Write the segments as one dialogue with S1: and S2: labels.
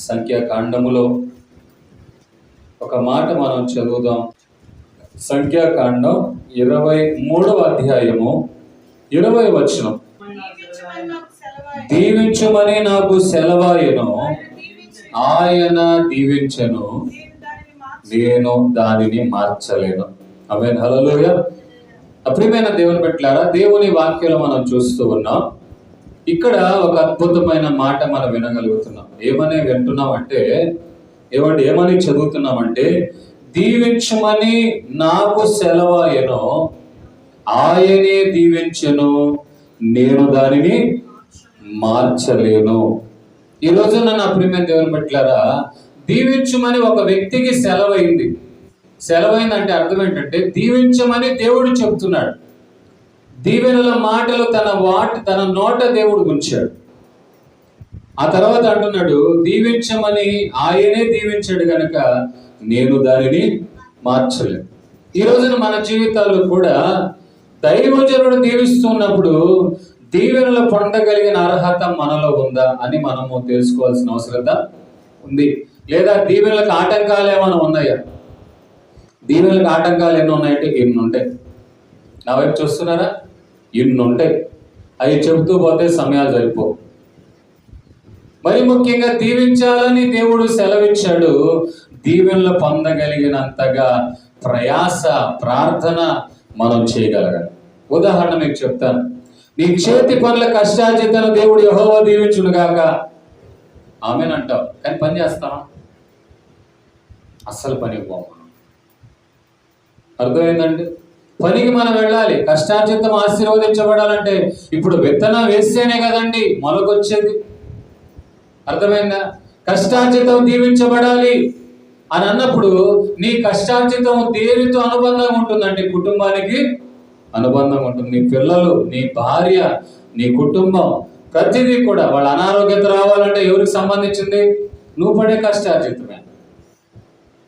S1: సంఖ్యాకాండములో ఒక మాట మనం చదువుదాం. సంఖ్యాకాండం 23వ అధ్యాయము 20వ వచనం. దీవించుమని నాకు సెలవాయెను, ఆయన దీవించెను, నేను దానిని మార్చలేను. ఆమేన్, హల్లెలూయా. ప్రియమైన దేవుని బిడ్డలారా, దేవుని వాక్యంలో మనం చూస్తూ ఉన్నాం. ఇక్కడ ఒక అద్భుతమైన మాట మనం వినగలుగుతున్నాం. ఏమని వింటున్నాం అంటే, ఏమని చదువుతున్నామంటే, దీవించమని నాకు సెలవాయెను, ఆయనే దీవించెను, నేను దానిని మార్చలేను. ఈ రోజున నా ప్రియమైన దేవుని బిడ్డలారా, దీవించమని ఒక వ్యక్తికి సెలవైందంటే అర్థం ఏంటంటే, దీవించమని దేవుడు చెప్తున్నాడు. దీవెనల మాటలు తన నోట దేవుడు ఉంచాడు. ఆ తర్వాత అంటున్నాడు, దీవించమని ఆయనే దీవించాడు గనక నేను దానిని మార్చలేను. ఈ రోజున మన జీవితాల్లో కూడా దైవజనుడు దీవిస్తున్నప్పుడు దీవెనలు పొందగలిగిన అర్హత మనలో ఉందా అని మనము తెలుసుకోవాల్సిన అవసరం ఉంది. లేదా దీవెనలకు ఆటంకాలు ఏమైనా ఉన్నాయా? దీవెనలకు ఆటంకాలు ఎన్ని ఉన్నాయంటే ఎన్ని ఉంటాయి. నా వైపు చూస్తున్నారా? ఎన్ని ఉంటాయి. అవి చెబుతూ పోతే సమయాలు సరిపోవు. మరి ముఖ్యంగా దీవించాలని దేవుడు సెలవిచ్చాడు. దీవెనలు పొందగలిగినంతగా ప్రయాస, ప్రార్థన మనం చేయగలగాలి. ఉదాహరణ మీకు చెప్తాను. నీ చేతి పనుల కష్టార్జితను దేవుడు యెహోవా దీవించును గాక. ఆమేన్ అంటావు, కానీ పని చేస్తావా? అస్సలు పనికి పోము. అర్థమైందండి? పనికి మనం వెళ్ళాలి. కష్టార్జితం ఆశీర్వదించబడాలంటే ఇప్పుడు విత్తనం వేస్తేనే కదండి మొలకొచ్చేది. అర్థమైందా? కష్టార్జితం దీవించబడాలి అని అన్నప్పుడు నీ కష్టార్జితం దేనితో అనుబంధంగా ఉంటుందంటే కుటుంబానికి అనుబంధంగా ఉంటుంది. నీ పిల్లలు, నీ భార్య, నీ కుటుంబం, ప్రతిదీ కూడా. వాళ్ళ అనారోగ్యత రావాలంటే ఎవరికి సంబంధించింది? నువ్వు పడే కష్టార్జితమే.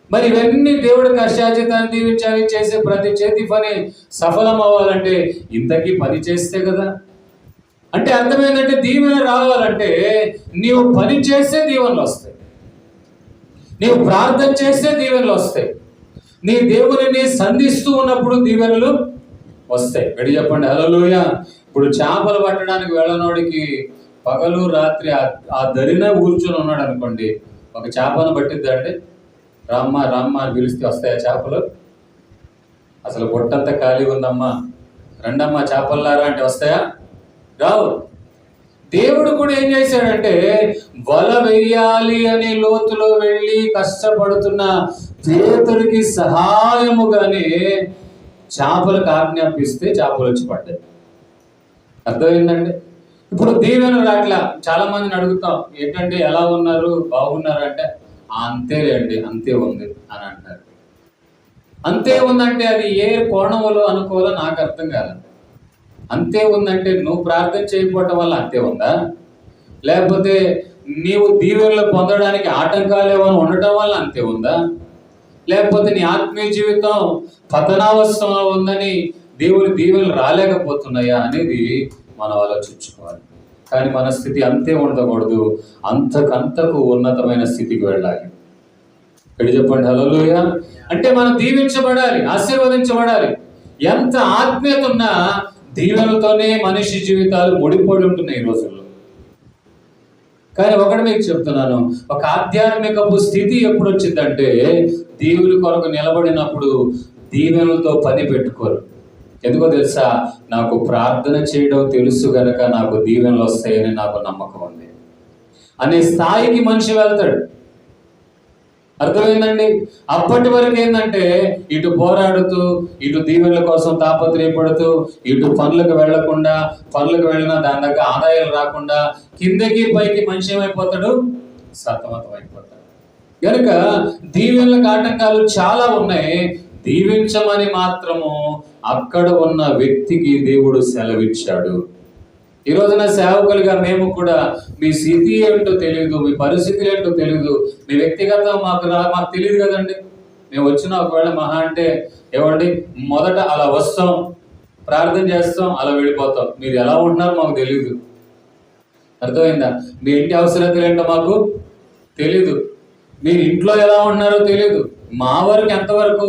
S1: మరి ఇవన్నీ దేవుడు కష్టార్జితాన్ని దీవించాలి. చేసే ప్రతి చేతి పని సఫలం అవ్వాలంటే ఇంతకీ పని చేస్తే కదా. అంటే అర్థమైందంటే దీవెన రావాలంటే నీవు పని చేస్తే దీవెనలు వస్తాయి, నీవు ప్రార్థన చేస్తే దీవెనలు వస్తాయి, నీ దేవుని సంధిస్తూ ఉన్నప్పుడు దీవెనలు వస్తాయి. గడి చెప్పండి, హల్లెలూయా. ఇప్పుడు చేపలు పట్టడానికి వెళ్ళనోడికి పగలు రాత్రి ఆ దరిన కూర్చొని ఉన్నాడు అనుకోండి, ఒక చేపను పట్టిద్దండి. రామ్మ అని పిలిస్తే వస్తాయా చేపలు? అసలు పొట్టంతా ఖాళీ ఉందమ్మా, రండమ్మా చేపల్లారా అంటే వస్తాయా? రావు. దేవుడు కూడా ఏం చేశాడంటే, వల వేయాలి అని లోతులో వెళ్ళి కష్టపడుతున్న పేతురికి సహాయముగానే చేపలకు ఆజ్ఞాపిస్తే చేపలు వచ్చి పడ్డాయి. అర్థమైందండి? ఇప్పుడు దీవెనలు అట్లా చాలా మందిని అడుగుతాం, ఏంటంటే ఎలా ఉన్నారు, బాగున్నారు అంటే అంతేలేండి, అంతే ఉంది అని అంటారు. అంతే ఉందంటే అది ఏ కోణంలో అనుకోవాలో నాకు అర్థం కాదు. అంతే ఉందంటే నువ్వు ప్రార్థన చేయకపోవటం వల్ల అంతే ఉందా? లేకపోతే నీవు దీవెనలు పొందడానికి ఆటంకాలు ఏమైనా ఉండటం వల్ల అంతే ఉందా? లేకపోతే నీ ఆత్మీయ జీవితం పతనావస్థలో ఉందని దేవుని దీవెనలు రాలేకపోతున్నాయా అనేది మనం ఆలోచించుకోవాలి. కానీ మన స్థితి అంతే ఉండకూడదు, అంతకంతకు ఉన్నతమైన స్థితికి వెళ్ళాలి. ఇక్కడ చెప్పండి, హల్లెలూయా. అంటే మనం దీవించబడాలి, ఆశీర్వదించబడాలి. ఎంత ఆత్మీయత ఉన్నా దీవెనలతోనే మనిషి జీవితాలు ముడిపడి ఉంటున్నాయి ఈ రోజుల్లో. కానీ ఒకటి మీకు చెప్తున్నాను, ఒక ఆధ్యాత్మికపు స్థితి ఎప్పుడు వచ్చిందంటే దేవుని కొరకు నిలబడినప్పుడు దీవెనలతో పని పెట్టుకోరు. ఎందుకో తెలుసా? నాకు ప్రార్థన చేయడం తెలుసు గనక నాకు దీవెనలు వస్తాయని నాకు నమ్మకం ఉంది అనే స్థాయికి మనిషి వెళ్తాడు. అర్థమైందండి? అప్పటి వరకు ఏంటంటే ఇటు పోరాడుతూ, ఇటు దీవెనల కోసం తాపత్రయపడుతూ, ఇటు పనులకు వెళ్ళినా దాని దగ్గర ఆదాయాలు రాకుండా కిందకి పైకి మనిషి ఏమైపోతాడు? సతమతం అయిపోతాడు. కనుక దీవెనలకు ఆటంకాలు చాలా ఉన్నాయి. దీవించమని మాత్రము అక్కడ ఉన్న వ్యక్తికి దేవుడు సెలవిచ్చాడు. ఈ రోజున సేవకులుగా మేము కూడా మీ స్థితి ఏంటో తెలియదు, మీ పరిస్థితులు ఏంటో తెలియదు, మీ వ్యక్తిగతం మాకు తెలియదు కదండి. మేము వచ్చిన ఒకవేళ మహా అంటే ఏమండి మొదట అలా వస్తాం, ప్రార్థన చేస్తాం, అలా వెళ్ళిపోతాం. మీరు ఎలా ఉంటున్నారో మాకు తెలియదు. అర్థమైందా? మీ ఇంటి అవసరతలు ఏంటో మాకు తెలీదు. మీరు ఇంట్లో ఎలా ఉన్నారో తెలీదు. మా వరకు ఎంతవరకు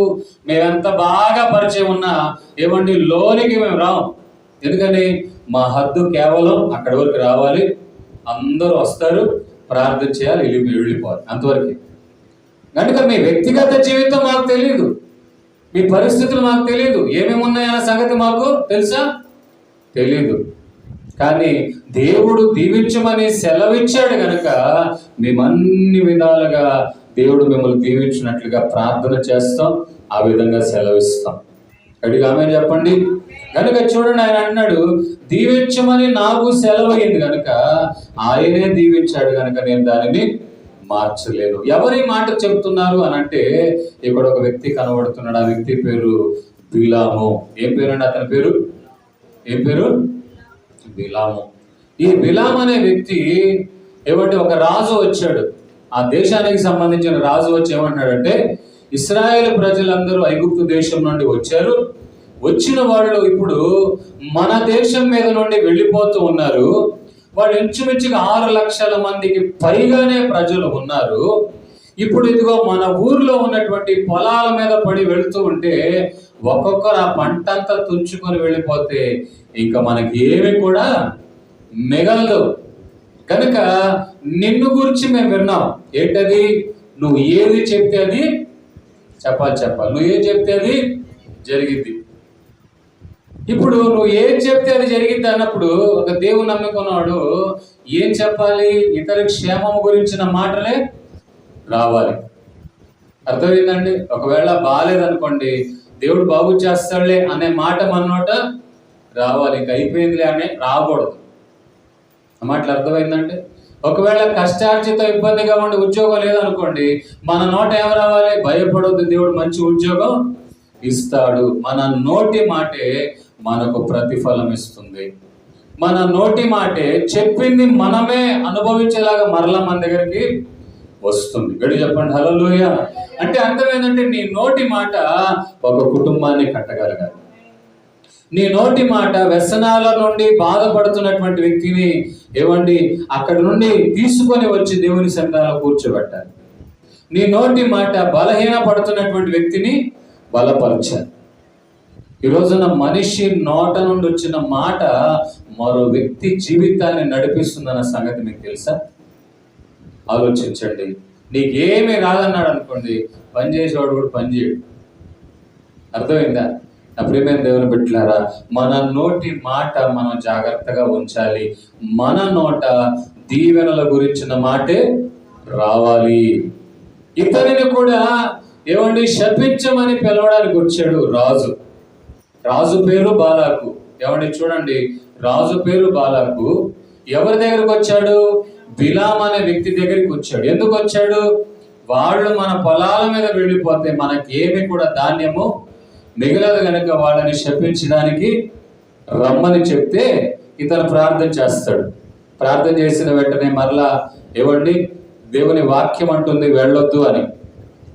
S1: మేమెంత బాగా పరిచయం ఉన్నా ఏమండి లోనికి మేము రాము. ఎందుకని మా హద్దు కేవలం అక్కడి వరకు రావాలి, అందరూ వస్తారు, ప్రార్థన చేయాలి, వెళ్ళిపోవాలి, అంతవరకు. కనుక మీ వ్యక్తిగత జీవితం మాకు తెలియదు, మీ పరిస్థితులు మాకు తెలియదు, ఏమేమి ఉన్నాయన్న సంగతి మాకు తెలుసా? తెలీదు. కానీ దేవుడు దీవించమని సెలవిచ్చాడు కనుక మేమన్ని విధాలుగా దేవుడు మిమ్మల్ని దీవించినట్లుగా ప్రార్థన చేస్తాం, ఆ విధంగా సెలవిస్తాం. అడిగి ఆమె చెప్పండి. కనుక చూడండి, ఆయన అన్నాడు దీవించమని నాకు సెలవైంది కనుక ఆయనే దీవించాడు కనుక నేను దానిని మార్చలేను. ఎవరి మాట చెప్తున్నారు అని అంటే ఇక్కడ ఒక వ్యక్తి కనబడుతున్నాడు. ఆ వ్యక్తి పేరు బిలాము. ఏం పేరండి అతని పేరు? ఏం పేరు? బిలాము. ఈ బిలాం అనే వ్యక్తి ఏమంటే ఒక రాజు వచ్చాడు, ఆ దేశానికి సంబంధించిన రాజు వచ్చి ఏమంటాడంటే ఇశ్రాయేలు ప్రజలందరూ ఐగుప్తు దేశం నుండి వచ్చారు, వచ్చిన వాళ్ళు ఇప్పుడు మన దేశం మీద నుండి వెళ్ళిపోతూ ఉన్నారు, వాళ్ళు ఇంచుమించుగా 6 లక్షల మందికి పైగానే ప్రజలు ఉన్నారు. ఇప్పుడు ఇదిగో మన ఊర్లో ఉన్నటువంటి పొలాల మీద పడి వెళుతూ ఉంటే ఒక్కొక్కరు ఆ పంటంతా తుంచుకొని వెళ్ళిపోతే ఇంకా మనకి ఏమి కూడా మిగలదు. కనుక నిన్ను గురించి మేము విన్నాం. ఏంటది? నువ్వు ఏది చెప్తే అది చెప్పాలి. నువ్వు ఏం చెప్తే అది జరిగిద్ది. ఇప్పుడు నువ్వు ఏం చెప్తే అది జరిగిద్ది అన్నప్పుడు ఒక దేవుని నమ్ముకున్నాడు ఏం చెప్పాలి? ఇతర క్షేమం గురించిన మాటలే రావాలి. అర్థమైందండి? ఒకవేళ బాగాలేదనుకోండి, దేవుడు బాగు చేస్తాడులే అనే మాట మన నోట రావాలి, ఇంక అయిపోయిందిలే అనే రాకూడదు. ఆ మాటలు అర్థమైందంటే ఒకవేళ కష్టార్జిత ఇబ్బందిగా ఉండి ఉద్యోగం లేదనుకోండి, మన నోట ఏం రావాలి? భయపడొద్దు, దేవుడు మంచి ఉద్యోగం ఇస్తాడు. మన నోటి మాటే మనకు ప్రతిఫలం ఇస్తుంది. మన నోటి మాటే చెప్పింది మనమే అనుభవించేలాగా మరలా మన దగ్గరికి వస్తుంది. గడి చెప్పండి హల్లెలూయా. అంటే అర్థం ఏంటంటే నీ నోటి మాట ఒక కుటుంబాన్ని కట్టగలగాలి. నీ నోటి మాట వ్యసనాల నుండి బాధపడుతున్నటువంటి వ్యక్తిని ఏమండి అక్కడి నుండి తీసుకొని వచ్చి దేవుని సన్నిధానంలో కూర్చోబెట్టాలి. నీ నోటి మాట బలహీన పడుతున్నటువంటి వ్యక్తిని బలపరచాలి. ఈ రోజున మనిషి నోట నుండి వచ్చిన మాట మరో వ్యక్తి జీవితాన్ని నడిపిస్తుందన్న సంగతి మీకు తెలుసా? ఆలోచించండి. నీకేమీ రాదన్నాడు అనుకోండి, పని చేసేవాడు కూడా పని చేయడు. అర్థమైందా? నా ప్రియమైన దేవుని బిడ్డలారా, మన నోటి మాట మనం జాగ్రత్తగా ఉంచాలి. మన నోట దీవెనల గురించిన మాటే రావాలి. ఇతనిని కూడా ఏమండి శపించమని పిలవడానికి వచ్చాడు రాజు. రాజు పేరు బాలాకు. ఏమండి చూడండి, రాజు పేరు బాలాకు ఎవరి దగ్గరకు వచ్చాడు? బిలాం అనే వ్యక్తి దగ్గరికి వచ్చాడు. ఎందుకు వచ్చాడు? వాళ్ళు మన పొలాల మీద వెళ్ళిపోతే మనకి ఏమి కూడా ధాన్యము మిగలదు కనుక వాళ్ళని శపించడానికి రమ్మని చెప్తే ఇతను ప్రార్థన చేస్తాడు. ప్రార్థన చేసిన వెంటనే మరలా ఏమండి దేవుని వాక్యం అంటుంది వెళ్ళొద్దు అని.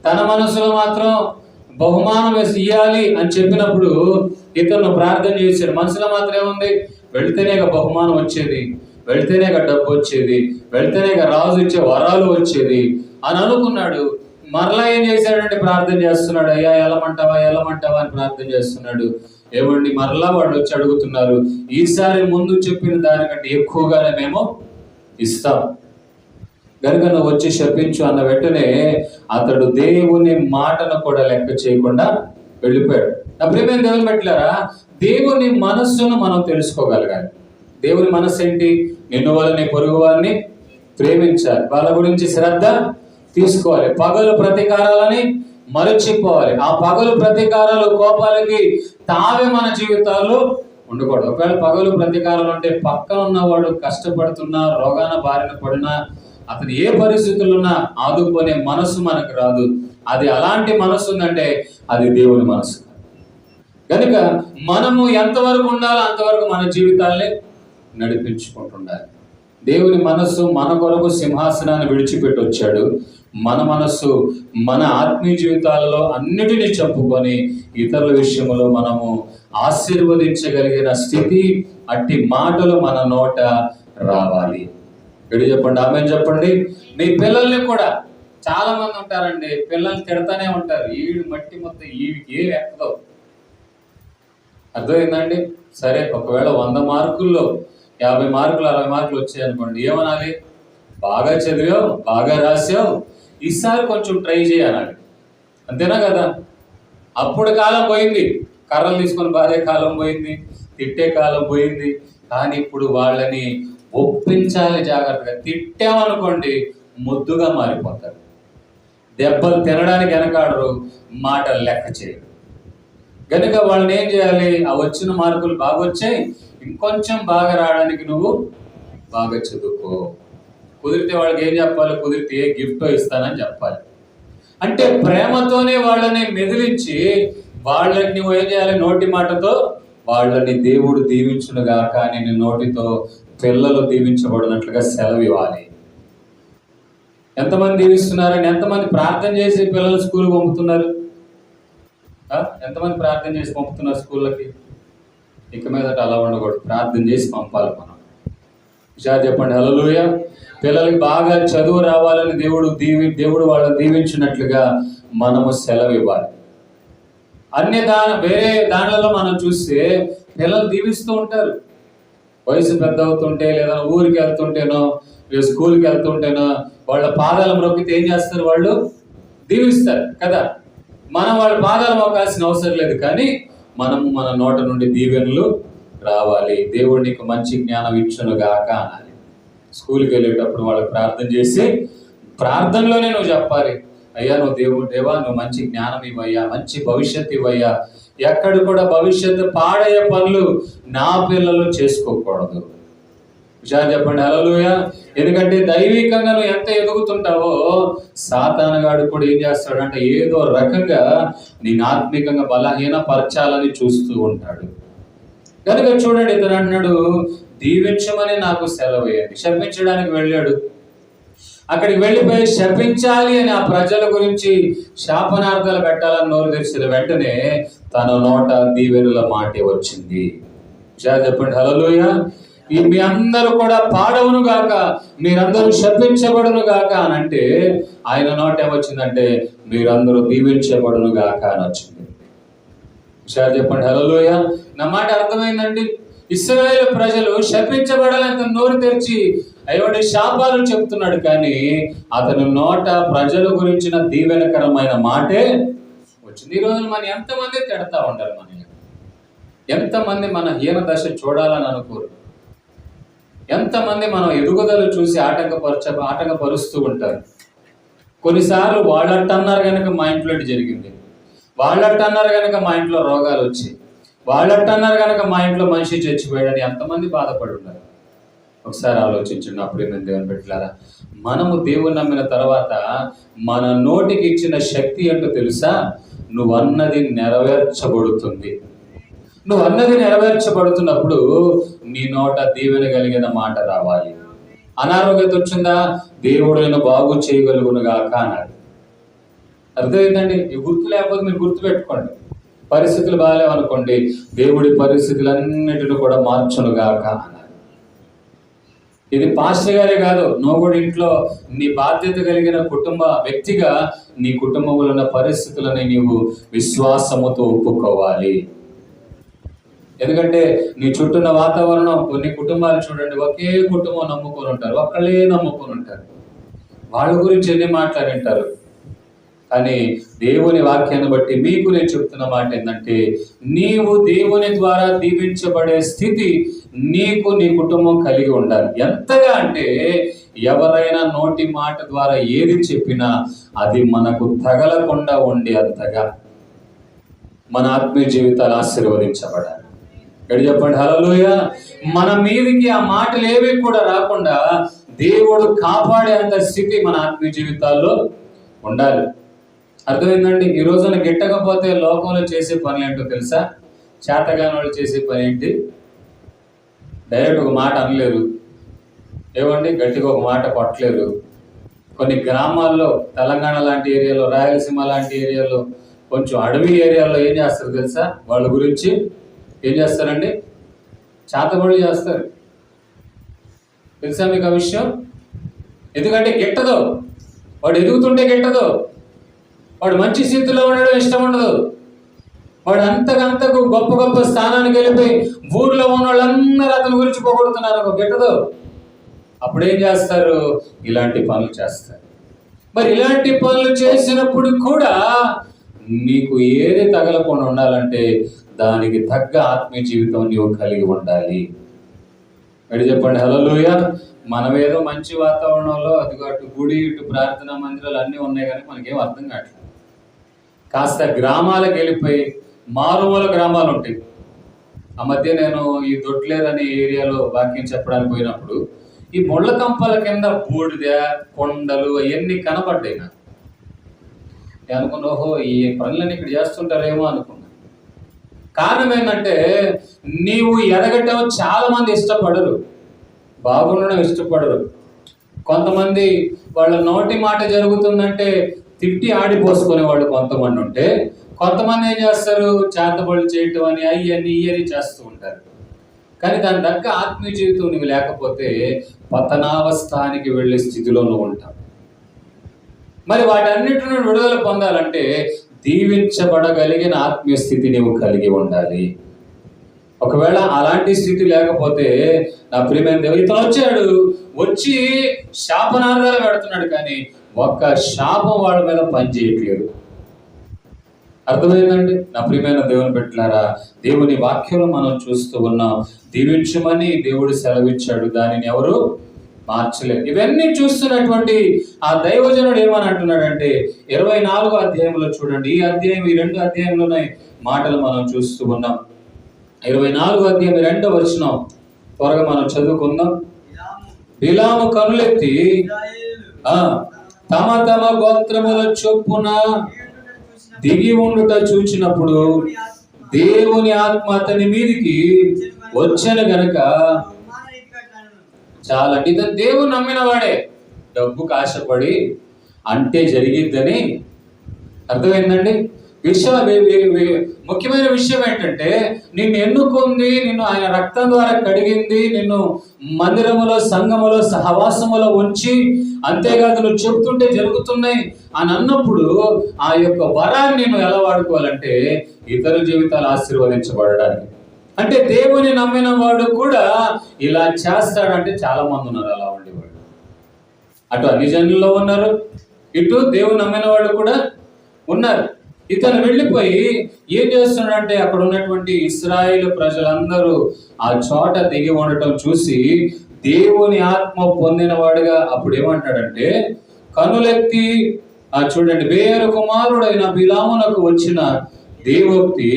S1: తన మనసులో మాత్రం బహుమానం ఇయ్యాలి అని చెప్పినప్పుడు ఇతను ప్రార్థన చేశాడు. మనసులో మాత్రం ఏముంది? వెళితేనే బహుమానం వచ్చేది, వెళితేనే డబ్బు వచ్చేది, వెళితేనే రాజు ఇచ్చే వరాలు వచ్చేది అని అనుకున్నాడు. మరలా ఏం చేశాడంటే ప్రార్థన చేస్తున్నాడు. అయ్యా వెళ్ళమంటావా అని ప్రార్థన చేస్తున్నాడు. ఏమండి మరలా వాళ్ళు వచ్చి అడుగుతున్నారు, ఈసారి ముందు చెప్పిన దానికంటే ఎక్కువగానే మేము ఇస్తాం కనుక నువ్వు వచ్చి శపించు అన్న వెంటనే అతడు దేవుని మాటను కూడా లెక్క చేయకుండా వెళ్ళిపోయాడు. నా ప్రియమైన దేవుని బిడ్డలారా, దేవుని మనస్సును మనం తెలుసుకోగలగాలి. దేవుని మనస్సు ఏంటి? నిన్ను వల్ల నీ పొరుగు వారిని ప్రేమించాలి, వాళ్ళ గురించి శ్రద్ధ తీసుకోవాలి, పగలు ప్రతీకారాలని మరచిపోవాలి. ఆ పగలు ప్రతీకారాలు కోపాలకి తావే మన జీవితాల్లో ఉండకూడదు. ఒకవేళ పగలు ప్రతీకారాలు అంటే పక్కన ఉన్నవాడు కష్టపడుతున్నా, రోగాన బారిన పడినా, అతను ఏ పరిస్థితుల్లో ఉన్నా ఆదుకునే మనసు మనకు రాదు. అది అలాంటి మనసు ఉందంటే అది దేవుని మనసు. కనుక మనము ఎంతవరకు ఉండాలో అంతవరకు మన జీవితాల్ని నడిపించుకుంటుండాలి. దేవుని మనస్సు మన కొరకు సింహాసనాన్ని విడిచిపెట్టి వచ్చాడు. మన మనస్సు మన ఆత్మీయ జీవితాలలో అన్నిటినీ చెప్పుకొని ఇతరుల విషయంలో మనము ఆశీర్వదించగలిగిన స్థితి, అట్టి మాటలు మన నోట రావాలి. గడి చెప్పండి, ఆమె చెప్పండి. మీ పిల్లల్ని కూడా, చాలా మంది ఉంటారండి పిల్లల్ని తిడతానే ఉంటారు, ఈడు మట్టి మొత్తం ఈవికి ఏమి ఎక్కదో. అర్థమైందండి? సరే, ఒకవేళ 100 మార్కుల్లో 50 మార్కులు 60 మార్కులు వచ్చాయనుకోండి, ఏమనాలి? బాగా చదివావు, బాగా రాసావు, ఈసారి కొంచెం ట్రై చేయాలి. అంతేనా కదా? అప్పుడు కాలం పోయింది, కర్రలు తీసుకొని బాధే కాలం పోయింది, తిట్టే కాలం పోయింది. కానీ ఇప్పుడు వాళ్ళని ఒప్పించాలి జాగ్రత్తగా. తిట్టామనుకోండి ముద్దుగా మారిపోతారు, దెబ్బలు తినడానికి వెనకాడరు, మాటలు లెక్క చేయరు. కనుక వాళ్ళని ఏం చేయాలి? ఆ వచ్చిన మార్కులు బాగా వచ్చాయి, ఇంకొంచెం బాగా రావడానికి నువ్వు బాగా చదువుకో. కుదిరితే వాళ్ళకి ఏం చెప్పాలి? కుదిరితే ఏ గిఫ్ట్ ఇస్తానని చెప్పాలి. అంటే ప్రేమతోనే వాళ్ళని మెదిలించి వాళ్ళని నువ్వు ఏం చేయాలి? నోటి మాటతో వాళ్ళని దేవుడు దీవించునుగాక నేను నోటితో పిల్లలు దీవించబడినట్లుగా సెలవు ఇవ్వాలి. ఎంతమంది దీవిస్తున్నారని, ఎంతమంది ప్రార్థన చేసి పిల్లలు స్కూల్కి పంపుతున్నారు? ఎంతమంది ప్రార్థన చేసి పంపుతున్నారు స్కూళ్ళకి? ఇక మీదట అలా ఉండకూడదు, ప్రార్థన చేసి పంపాలి మనం. విషయాలు చెప్పండి. హల్లెలూయా. పిల్లలకి బాగా చదువు రావాలని దేవుడు వాళ్ళని దీవించినట్లుగా మనము సెలవు ఇవ్వాలి. వేరే దానిలలో మనం చూస్తే పిల్లలు దీవిస్తూ ఉంటారు. వయసు పెద్ద అవుతుంటే, లేదా ఊరికి వెళ్తుంటేనో, లేదా స్కూల్కి వెళ్తుంటేనో వాళ్ళ పాదాలు మొక్కితే ఏం చేస్తారు? వాళ్ళు దీవిస్తారు కదా. మనం వాళ్ళ పాదాలు మొక్కాల్సిన అవసరం లేదు, కానీ మనం మన నోట నుండి దీవెనలు రావాలి. దేవుడు నీకు మంచి జ్ఞానం ఇచ్చునుగాక అనాలి. స్కూల్కి వెళ్ళేటప్పుడు వాళ్ళకి ప్రార్థన చేసి, ప్రార్థనలోనే నువ్వు చెప్పాలి, అయ్యా నువ్వు దేవా నువ్వు మంచి జ్ఞానం ఇవ్వయ్యా, మంచి భవిష్యత్తు ఇవ్వయ్యా. ఎక్కడ కూడా భవిష్యత్తు పాడయ్యే పనులు నా పిల్లలు చేసుకోకూడదు. విషయాలు చెప్పండి. హల్లెలూయా. ఎందుకంటే దైవికంగా నువ్వు ఎంత ఎదుగుతుంటావో సాతానుగాడు కూడా ఏం చేస్తాడంటే ఏదో రకంగా నేను ఆత్మికంగా బలహీనపరచాలని చూస్తూ ఉంటాడు. కనుక చూడండి, ఇతను అన్నాడు దీవించమని నాకు సెలవేయండి. శపించడానికి వెళ్ళాడు, అక్కడికి వెళ్ళిపోయి శపించాలి అని ఆ ప్రజల గురించి శాపనార్థాలు పెట్టాలని నోరు తెరిచిన వెంటనే తన నోట దీవెనల మాటే వచ్చింది. చెప్పండి. హల్లెలూయా. మీ అందరూ కూడా పాడవును గాక, మీరందరూ శపించబడును గాక అని అంటే ఆయన నోట ఏమొచ్చిందంటే మీరందరూ దీవించబడును గాక అని వచ్చింది. విషయాలు చెప్పండి. హల్లెలూయా. నా మాట అర్థమైందండి? ఇశ్రాయేలు ప్రజలు శపించబడాలని నోరు తెరిచి అయ్యోడి శాపాలు చెప్తున్నాడు, కానీ అతని నోట ప్రజల గురించిన దీవెనకరమైన మాటే వచ్చింది. ఈ రోజున మనం ఎంతమంది తిడతా ఉంటారు, ఎంతమంది మన హీన దశ చూడాలని అనుకోరు, ఎంతమంది మనం ఎదుగుదల చూసి ఆటంకపరుస్తూ ఉంటారు. కొన్నిసార్లు వాళ్ళట్టన్నారు కనుక మా ఇంట్లో జరిగింది, వాళ్ళట్టన్నారు కనుక మా ఇంట్లో రోగాలు వచ్చాయి, వాళ్ళట్టన్నారు కనుక మా ఇంట్లో మనిషి చచ్చిపోయాడని ఎంతమంది బాధపడి ఉన్నారు. ఒకసారి ఆలోచించండి. అప్పుడే మేము దేవుని పెట్టారా, మనము దేవుని నమ్మిన తర్వాత మన నోటికి ఇచ్చిన శక్తి ఏంటో తెలుసా? నువ్వన్నది నెరవేర్చబడుతుంది. నువ్వు అన్నది నెరవేర్చబడుతున్నప్పుడు నీ నోట దీవెన కలిగిన మాట రావాలి. అనారోగ్యత వచ్చిందా? దేవుడు నేను బాగు చేయగలుగునుగాక అన్నాడు. అర్థమైందండి? ఈ గుర్తు లేకపోతే మీరు గుర్తు పెట్టుకోండి. పరిస్థితులు బాగాలేవనుకోండి, దేవుడి పరిస్థితులన్నిటిని కూడా మార్చునుగాక అన్నాడు. ఇది పాస్టర్ గారే కాదు, నువ్వు కూడా ఇంట్లో నీ బాధ్యత కలిగిన కుటుంబ వ్యక్తిగా నీ కుటుంబంలో ఉన్న పరిస్థితులని నీవు విశ్వాసముతో ఒప్పుకోవాలి. ఎందుకంటే నీ చుట్టూన్న వాతావరణం, కొన్ని కుటుంబాలు చూడండి, ఒకే కుటుంబం నమ్ముకొని ఉంటారు, ఒక్కళ్ళే నమ్ముకొని ఉంటారు, వాళ్ళ గురించి ఎన్ని మాట్లాడింటారు. కానీ దేవుని వాక్యాన్ని బట్టి మీకు నేను చెప్తున్న మాట ఏంటంటే, నీవు దేవుని ద్వారా దీవించబడే స్థితి నీకు నీ కుటుంబం కలిగి ఉండాలి. ఎంతగా అంటే ఎవరైనా నోటి మాట ద్వారా ఏది చెప్పినా అది మనకు తగలకుండా ఉండే అంతగా మన ఆత్మీయ జీవితాలు ఆశీర్వదించబడాలి. ఎక్కడ చెప్పండి. హల్లెలూయా. మన మీదికి ఆ మాటలు ఏవి కూడా రాకుండా దేవుడు కాపాడేంత స్థితి మన ఆత్మీయ జీవితాల్లో ఉండాలి. అర్థమైందండి? ఈ రోజున గిట్టకపోతే లోకంలో చేసే పని ఏంటో తెలుసా? చేతగాని వాళ్ళు చేసే పని ఏంటి? డైరెక్ట్ ఒక మాట అనలేరు, ఏమండి గట్టిగా ఒక మాట కొట్టలేరు. కొన్ని గ్రామాల్లో, తెలంగాణ లాంటి ఏరియాలో, రాయలసీమ లాంటి ఏరియాలో, కొంచెం అడవి ఏరియాలో ఏం చేస్తారు తెలుసా? వాళ్ళ గురించి ఏం చేస్తారండి? చేతబడులు చేస్తారు. తెలుసా మీకు ఆ విషయం? ఎందుకంటే గిట్టదు, వాడు ఎదుగుతుంటే గిట్టదు, వాడు మంచి స్థితిలో ఉండడం ఇష్టం ఉండదు, వాడు అంతకంతకు గొప్ప గొప్ప స్థానానికి వెళ్ళిపోయి ఊర్లో ఉన్న వాళ్ళందరూ అతని గురించి పొగుడుతున్నారు, గిట్టదు. అప్పుడేం చేస్తారు? ఇలాంటి పనులు చేస్తారు. మరి ఇలాంటి పనులు చేసినప్పుడు కూడా నీకు ఏది తగలకుండా ఉండాలంటే దానికి తగ్గ ఆత్మీయ జీవితం నీవు కలిగి ఉండాలి. మీరు చెప్పండి హల్లెలూయా. మనమేదో మంచి వాతావరణంలో అదిగో అటు గుడి ఇటు ప్రార్థనా మందిరాలు అన్నీ ఉన్నాయి, కానీ మనకేం అర్థం కావట్లేదు. కాస్త గ్రామాలకు వెళ్ళిపోయి, మారుమూల గ్రామాలు ఉంటాయి. ఆ మధ్య నేను ఈ దొడ్లేరు అనే ఏరియాలో వాక్యం చెప్పడానికి పోయినప్పుడు ఈ ముళ్ళ కంపల కింద బూడిద కొండలు అవన్నీ కనపడ్డాయి నాకు. అనుకున్నా, ఓహో ఈ పనులన్నీ ఇక్కడ చేస్తుంటారేమో అనుకున్నా. కారణం ఏంటంటే నీవు ఎదగటం చాలా మంది ఇష్టపడరు, బాగుండడం ఇష్టపడరు. కొంతమంది వాళ్ళ నోటి మాట జరుగుతుందంటే తిట్టి ఆడిపోసుకునే వాళ్ళు కొంతమంది ఉంటే, కొంతమంది ఏం చేస్తారు? చేతబడులు చేయటం అని అయ్యని ఇయ్యని చేస్తూ ఉంటారు. కానీ దాని తగ్గ ఆత్మీయ జీవితం నువ్వు లేకపోతే పతనావస్థానికి వెళ్ళే స్థితిలో నువ్వు ఉంటావు. మరి వాటన్నిటి నుండి విడుదల పొందాలంటే దీవించబడగలిగిన ఆత్మీయ స్థితి నువ్వు కలిగి ఉండాలి. ఒకవేళ అలాంటి స్థితి లేకపోతే నా ప్రియమైన దేవుడు, ఇతను వచ్చాడు, వచ్చి శాపనార్థాలు పెడుతున్నాడు, కానీ ఒక్క శాపం వాళ్ళ మీద పనిచేయట్లేదు. అర్థమైందండి నా ప్రియమైన దేవుని బిడ్డలారా? దేవుని వాక్యంలో మనం చూస్తూ ఉన్నాం, దీవించమని దేవుడు సెలవిచ్చాడు, దానిని ఎవరు మార్చలేదు. ఇవన్నీ చూస్తున్నటువంటి ఆ దైవజనుడు ఏమని అంటున్నాడంటే 24వ అధ్యాయంలో చూడండి. ఈ 2 అధ్యాయంలోనే మాటలు మనం చూస్తూ ఉన్నాం. 24వ అధ్యాయం 2వ వచనం త్వరగా మనం చదువుకుందాం. బిలాము కనులెత్తి తమ తమ గోత్రముల చొప్పున దిగి ఉండుట చూచినప్పుడు దేవుని ఆత్మ అతని మీదికి వచ్చను గనక చాలా. ఇతను దేవుని నమ్మిన వాడే, డబ్బుకు ఆశపడి అంటే జరిగిద్దని అర్థమైందండి. ముఖ్యమైన విషయం ఏంటంటే నిన్ను ఎన్నుకుంది, నిన్ను ఆయన రక్తం ద్వారా కడిగింది, నిన్ను మందిరములో సంఘములో సహవాసములో ఉంచి, అంతేకాదు నువ్వు చెప్తుంటే జరుగుతున్నాయి అని అన్నప్పుడు ఆ యొక్క వరాన్ని నువ్వు ఎలా వాడుకోవాలంటే ఇతర జీవితాలు ఆశీర్వదించబడడానికి. అంటే దేవుని నమ్మిన వాడు కూడా ఇలా చేస్తాడంటే చాలా మంది ఉన్నారు అలా ఉండేవాడు. అటు అన్ని జనుల్లో ఉన్నారు, ఇటు దేవుని నమ్మిన వాడు కూడా ఉన్నారు. ఇతను వెళ్ళిపోయి ఏం చేస్తున్నాడంటే అక్కడ ఉన్నటువంటి ఇశ్రాయేలు ప్రజలందరూ ఆ చోట దిగి ఉండటం చూసి దేవుని ఆత్మ పొందిన వాడుగా అప్పుడు ఏమంటాడంటే, కనులెత్తి చూడండి, బేయరు కుమారుడైన బిలామునకు వచ్చిన దేవోక్తి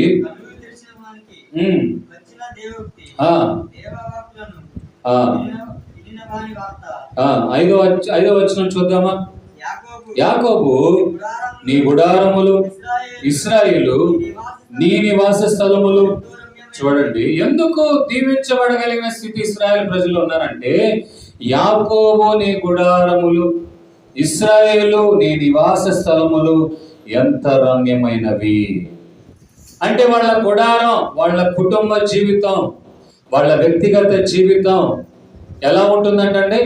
S1: 5వ వచనం చూద్దామా. యాకోబు నీ గుడారములు, ఇశ్రాయేలు నీ నివాస స్థలములు. చూడండి ఎందుకు దీవించబడగలిగిన స్థితి ఇశ్రాయేలు ప్రజలు ఉన్నారంటే, యాకోబు నీ గుడారములు, ఇశ్రాయేలు నీ నివాస స్థలములు ఎంత రమ్యమైనవి. అంటే వాళ్ళ గుడారం, వాళ్ళ కుటుంబ జీవితం, వాళ్ళ వ్యక్తిగత జీవితం ఎలా ఉంటుందంటే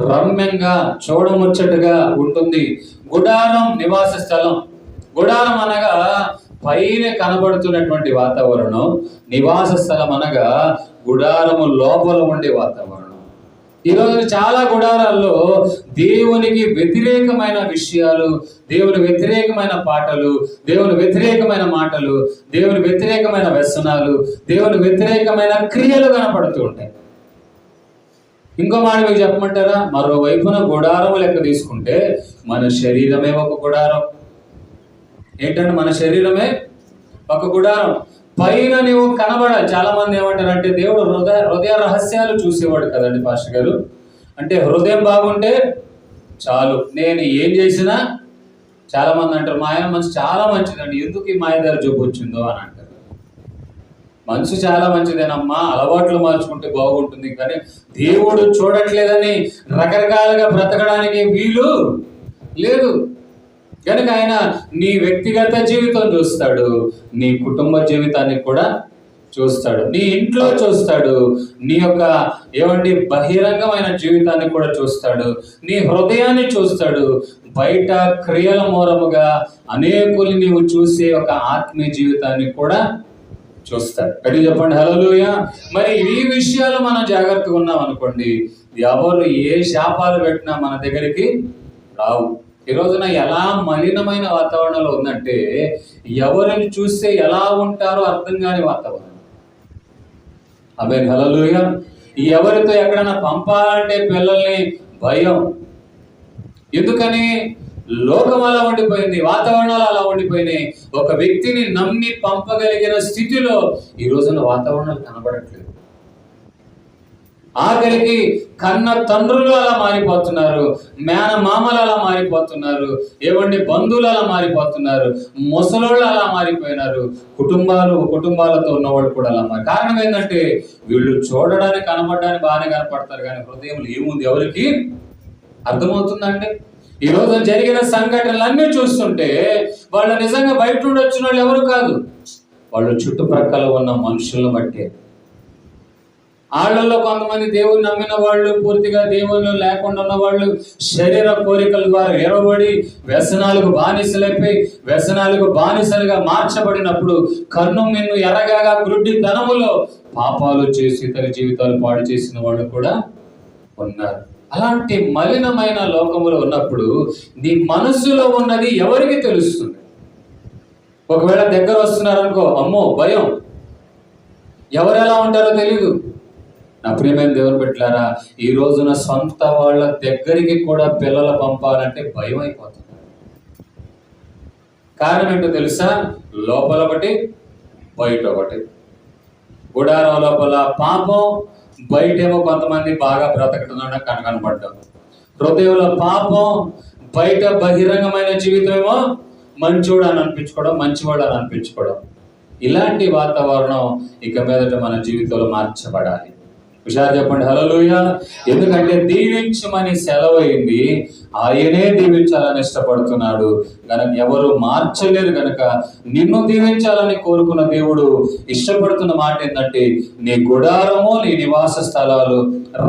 S1: రమ్యంగా చూడముచ్చటగా ఉంటుంది. గుడారం నివాస స్థలం. గుడారం అనగా పైన కనబడుతున్నటువంటి వాతావరణం, నివాస స్థలం అనగా గుడారము లోపల ఉండే వాతావరణం. ఈరోజు చాలా గుడారాల్లో దేవునికి వ్యతిరేకమైన విషయాలు, దేవుని వ్యతిరేకమైన పాటలు, దేవుని వ్యతిరేకమైన మాటలు, దేవుని వ్యతిరేకమైన వ్యసనాలు, దేవుని వ్యతిరేకమైన క్రియలు కనపడుతూ ఉంటాయి. ఇంకో మాట మీకు చెప్పమంటారా? మరోవైపున గుడారం లెక్క తీసుకుంటే మన శరీరమే ఒక గుడారం. ఏంటంటే మన శరీరమే ఒక గుడారం. పైన నువ్వు కనబడాలి. చాలా మంది ఏమంటారంటే దేవుడు హృదయ రహస్యాలు చూసేవాడు కదండి పాస్టర్ గారు. అంటే హృదయం బాగుంటే చాలు, నేను ఏం చేసినా. చాలా మంది అంటారు మా ఆయన మనసు చాలా మంచిదండి, ఎందుకు ఈ మాయదారి జబ్బు వచ్చిందో అని అంటారు. మనసు చాలా మంచిదేనమ్మా, అలవాట్లు మార్చుకుంటే బాగుంటుంది, కానీ దేవుడు చూడట్లేదని రకరకాలుగా బ్రతకడానికి వీలు లేదు. కనుక ఆయన నీ వ్యక్తిగత జీవితం చూస్తాడు, నీ కుటుంబ జీవితాన్ని కూడా చూస్తాడు, నీ ఇంట్లో చూస్తాడు, నీ యొక్క బహిరంగమైన జీవితాన్ని కూడా చూస్తాడు, నీ హృదయాన్ని చూస్తాడు, బయట క్రియల మూలముగా అనేకుల్ని నీవు చూసే ఒక ఆత్మీయ జీవితాన్ని కూడా చూస్తాడు. గట్టి చెప్పండి హల్లెలూయా. మరి ఈ విషయాలు మనం జాగ్రత్తగా ఉన్నాం అనుకోండి, ఎవరు ఏ శాపాలు పెట్టినా మన దగ్గరికి రావు. ఈ రోజున ఎలా మలినమైన వాతావరణంలో ఉందంటే, ఎవరిని చూస్తే ఎలా ఉంటారో అర్థం కాని వాతావరణం. ఆమేన్ హల్లెలూయా. ఎవరితో ఎక్కడైనా పంపాలంటే పిల్లల్ని భయం. ఎందుకని? లోకం అలా ఉండిపోయింది, వాతావరణాలు అలా ఉండిపోయినాయి. ఒక వ్యక్తిని నమ్మి పంపగలిగిన స్థితిలో ఈ రోజున వాతావరణాలు కనబడట్లేదు. ఆఖరికి కన్న తండ్రులు అలా మారిపోతున్నారు, మేనమామలు అలా మారిపోతున్నారు, బంధువులు అలా మారిపోతున్నారు, ముసలోళ్ళు అలా మారిపోయినారు, కుటుంబాలతో ఉన్నవాళ్ళు కూడా అలా మారి. కారణం ఏంటంటే, వీళ్ళు చూడడానికి కనబడడానికి బాగానే కనపడతారు, కానీ హృదయంలో ఏముంది ఎవరికి అర్థమవుతుందండి? ఈ రోజు జరిగిన సంఘటనలన్నీ చూస్తుంటే వాళ్ళు నిజంగా బయట నుండి వచ్చిన వాళ్ళు ఎవరు కాదు, వాళ్ళు చుట్టుప్రక్కల ఉన్న మనుషులను బట్టే. వాళ్ళల్లో కొంతమంది దేవుని నమ్మిన వాళ్ళు, పూర్తిగా దేవుళ్ళు లేకుండా ఉన్న వాళ్ళు శరీర కోరికల ద్వారా ఎరవబడి వ్యసనాలకు బానిసలైపోయి వ్యసనాలకు బానిసలుగా మార్చబడినప్పుడు కన్ను మిన్ను ఎరగాగా గుడ్డితనములో పాపాలు చేసి ఇతర జీవితాలు పాడు చేసిన వాళ్ళు కూడా ఉన్నారు. అలాంటి మలినమైన లోకములో ఉన్నప్పుడు నీ మనసులో ఉన్నది ఎవరికి తెలుస్తుంది? ఒకవేళ దగ్గర వస్తున్నారనుకో, అమ్మో భయం, ఎవరు ఎలా ఉంటారో తెలీదు. నా ప్రియమైన దేవుని బిడ్డలారా, ఈ రోజున సొంత వాళ్ళ దగ్గరికి కూడా పిల్లలు పంపాలంటే భయం అయిపోతుంది. కారణం ఏంటో తెలుసా? లోపల ఒకటి బయట ఒకటి. గుడారం లోపల పాపం, బయటేమో కొంతమంది బాగా బ్రతకటం కనపడ్డాం. హృదయంలో పాపం, బయట బహిరంగమైన జీవితమేమో మంచోడు అని అనిపించుకోవడం, మంచివాడు అని అనిపించుకోవడం. ఇలాంటి వాతావరణం ఇక మీదట మన జీవితంలో మార్చబడాలి. హుషారు చెప్పండి హల్లెలూయా. ఎందుకంటే దీవించమని సెలవైంది, ఆయనే దీవించాలని ఇష్టపడుతున్నాడు కనుక ఎవరు మార్చలేరు. కనుక నిన్ను దీవించాలని కోరుకున్న దేవుడు ఇష్టపడుతున్న మాట ఏంటంటే, నీ గుడారము, నీ నివాస స్థలాలు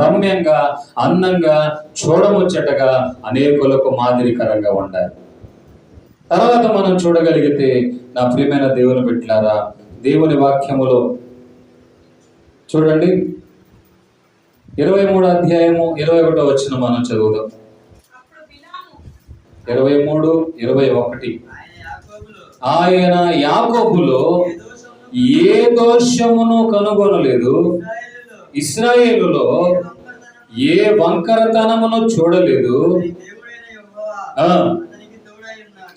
S1: రమ్యంగా, అందంగా, చూడముచ్చటగా, అనేకులకు మాదిరికరంగా ఉండాలి. తర్వాత మనం చూడగలిగితే నా ప్రియమైన దేవుని బిడ్డలారా, దేవుని వాక్యములో చూడండి, 23వ అధ్యాయము 21వ వచనం మనం చదువుదాం. 23:21. ఆయన యాకోబులో ఏ దోషమును కనుగొనలేదు, ఇశ్రాయేలులో ఏ వంకరతనమును చూడలేదు.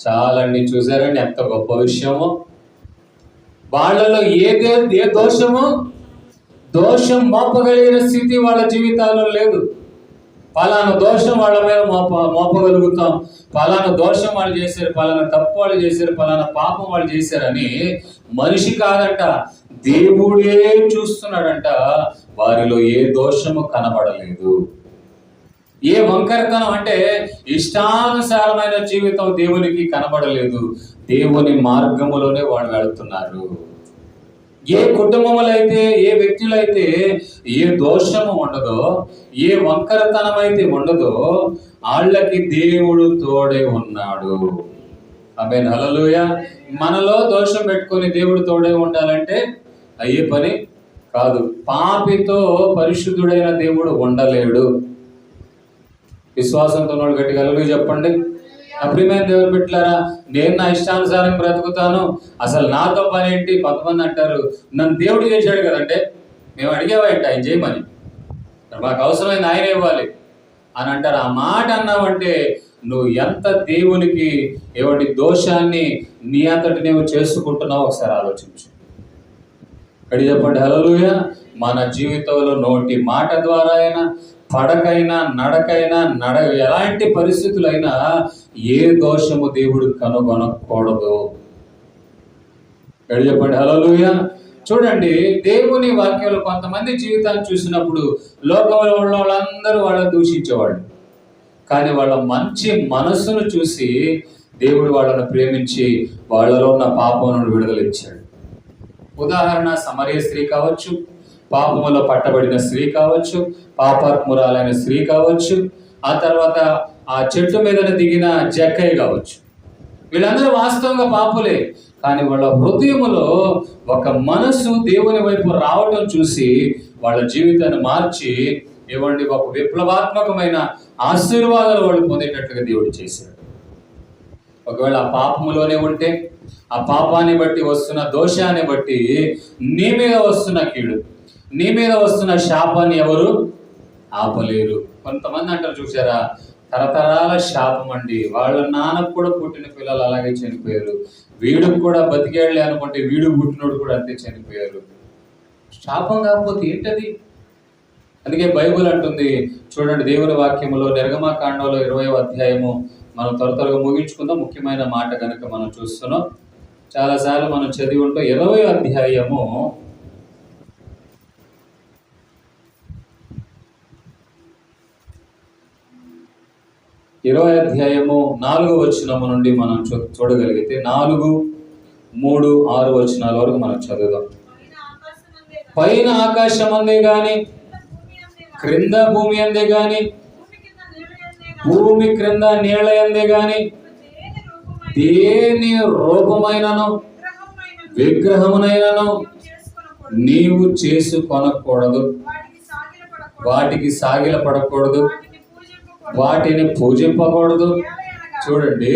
S1: చాలండి, చూసారండి ఎంత గొప్ప విషయమో. వాళ్ళలో ఏ దోషం మోపగలిగిన స్థితి వాళ్ళ జీవితాల్లో లేదు. పలానా దోషం వాళ్ళ మీద మోపగలుగుతాం, పలానా దోషం వాళ్ళు చేశారు, పలానా తప్పు వాళ్ళు చేశారు, పలానా పాపం వాళ్ళు చేశారని మనిషి కాదంట, దేవుడే చూస్తున్నాడంట. వారిలో ఏ దోషము కనబడలేదు. ఏ వంకరతనం అంటే ఇష్టానుసారమైన జీవితం దేవునికి కనబడలేదు. దేవుని మార్గములోనే వాళ్ళు వెళుతున్నారు. ఏ కుటుంబములు అయితే, ఏ వ్యక్తులు అయితే ఏ దోషము ఉండదో, ఏ వంకరతనం అయితే ఉండదో, వాళ్ళకి దేవుడు తోడే ఉన్నాడు. ఆమేన్ హల్లెలూయా. మనలో దోషం పెట్టుకొని దేవుడు తోడే ఉండాలంటే అయ్యే పని కాదు. పాపితో పరిశుద్ధుడైన దేవుడు ఉండలేడు. విశ్వాసంతో ఉన్నాడు, గట్టిగా హల్లెలూయా చెప్పండి. నా ప్రియమైన దేవుని బిడ్డలారా, నేను నా ఇష్టానుసారం బ్రతుకుతాను, అసలు నాతో పని ఏంటి? కొంతమంది అంటారు, నన్ను దేవుడు చేశాడు కదంటే, మేము అడిగేవాయంట ఆయన చేయమని, మాకు అవసరమైంది ఆయన ఇవ్వాలి అని అంటారు. ఆ మాట అన్నావంటే నువ్వు ఎంత దేవునికి దోషాన్ని నీ అంతటి నువ్వు చేసుకుంటున్నావు ఒకసారి ఆలోచించు. అడిగి చెప్పండి హల్లెలూయా. మన జీవితంలో నోటి మాట ద్వారా అయినా, పడకైనా, నడకైనా, ఎలాంటి పరిస్థితులైనా ఏ దోషము దేవుడు కనుగొనకూడదు. ఎడు చెప్పండి హల్లెలూయా. చూడండి, దేవుని వాక్యంలో కొంతమంది జీవితాన్ని చూసినప్పుడు లోకంలో ఉన్న వాళ్ళందరూ వాళ్ళని దూషించేవాళ్ళు, కానీ వాళ్ళ మంచి మనస్సును చూసి దేవుడు వాళ్ళను ప్రేమించి వాళ్ళలో ఉన్న పాపం నుండి విడుదల ఇచ్చాడు. ఉదాహరణ సమరయ స్త్రీ కావచ్చు, పాపములో పట్టబడిన స్త్రీ కావచ్చు, పాపాత్మురాలైన స్త్రీ కావచ్చు, ఆ తర్వాత ఆ చెట్టు మీద దిగిన జక్కయ్య కావచ్చు. వీళ్ళందరూ వాస్తవంగా పాపులే, కానీ వాళ్ళ హృదయములో ఒక మనసు దేవుని వైపు రావటం చూసి వాళ్ళ జీవితాన్ని మార్చి ఒక విప్లవాత్మకమైన ఆశీర్వాదాలు వాళ్ళు పొందేటట్లుగా దేవుడు చేశాడు. ఒకవేళ ఆ పాపములోనే ఉంటే, ఆ పాపాన్ని బట్టి వస్తున్న దోషాన్ని బట్టి నీ మీద వస్తున్న కీడు, నీ మీద వస్తున్న శాపాన్ని ఎవరు ఆపలేరు. కొంతమంది అంటారు చూసారా, తరతరాల శాపం అండి, వాళ్ళ నాన్నకు కూడా పుట్టిన పిల్లలు అలాగే చనిపోయారు, వీడికి కూడా బతికేళ్ళే అనుకుంటే వీడు పుట్టినోడు కూడా అంతే చనిపోయారు. శాపం కాకపోతే ఏంటది? అందుకే బైబుల్ అంటుంది చూడండి, దేవుని వాక్యములో నిర్గమకాండంలో 20వ అధ్యాయము, మనం త్వరగా ముగించుకుందాం. ముఖ్యమైన మాట కనుక మనం చూస్తున్నాం, చాలాసార్లు మనం చదివి ఉంటాం. 20వ అధ్యాయము 20వ అధ్యాయము 4వ వచనము నుండి మనం చూడగలిగితే 4, 3, 6 వచనాల వరకు మనం చదువుదాం. పైన ఆకాశం అందే గాని, క్రింద భూమి అందే గాని, భూమి క్రింద నీళ్ళ అందే గాని దేని రూపమైనను విగ్రహమునైనను నీవు చేసుకొనకూడదు, వాటికి సాగిలపడకూడదు, వాటిని పూజింపకూడదు. చూడండి,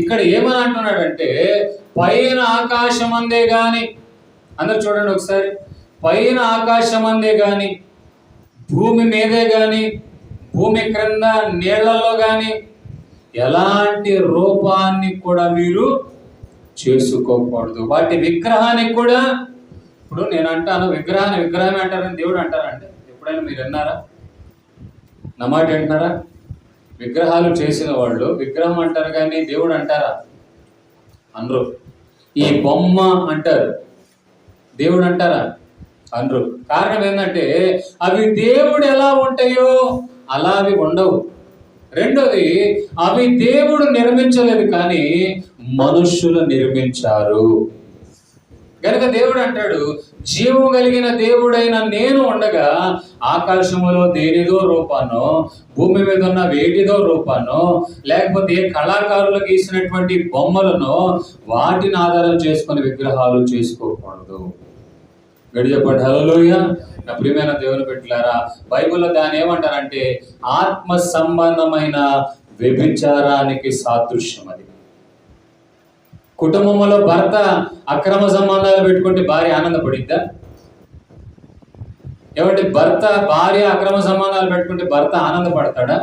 S1: ఇక్కడ ఏమని అంటున్నాడంటే, పైన ఆకాశం అందే గాని, అందరు చూడండి ఒకసారి, పైన ఆకాశం అందే గాని, భూమి మీదే గాని, భూమి క్రింద నీళ్లలో గాని ఎలాంటి రూపాన్ని కూడా మీరు చేసుకోకూడదు. వాటి విగ్రహానికి కూడా, ఇప్పుడు నేను అంటాను విగ్రహమే అంటారని దేవుడు అంటారంటే ఎప్పుడైనా మీరు విన్నారా? నా మాట వింటున్నారా? విగ్రహాలు చేసిన వాళ్ళు విగ్రహం అంటారు కానీ దేవుడు అంటారా? అనరు. ఈ బొమ్మ అంటారు, దేవుడు అంటారా? అనరు. కారణం ఏంటంటే అవి దేవుడు ఎలా ఉంటాయో అలా అవి ఉండవు. రెండోది, అవి దేవుడు నిర్మించలేదు కానీ మనుషులు నిర్మించారు. కనుక దేవుడు అంటాడు, జీవం కలిగిన దేవుడైన నేను ఉండగా ఆకాశములో దేనిదో రూపానో, భూమి మీద ఉన్న వేటిదో రూపానో, లేకపోతే కళాకారులు గీసినటువంటి బొమ్మలను వాటిని ఆధారం చేసుకొని విగ్రహాలు చేసుకోకూడదు. చెప్పండి హల్లెలూయా. నా ప్రియమైన దేవుని బిడ్డలారా, బైబిల్లో దాన్ని ఏమంటారంటే ఆత్మ సంబంధమైన వ్యభిచారానికి సాదృశ్యం అది. కుటుంబంలో భర్త అక్రమ సంబంధాలు పెట్టుకుంటే భార్య ఆనందపడిద్దా? ఏమంటే భార్య అక్రమ సంబంధాలు పెట్టుకుంటే భర్త ఆనందపడతాడా?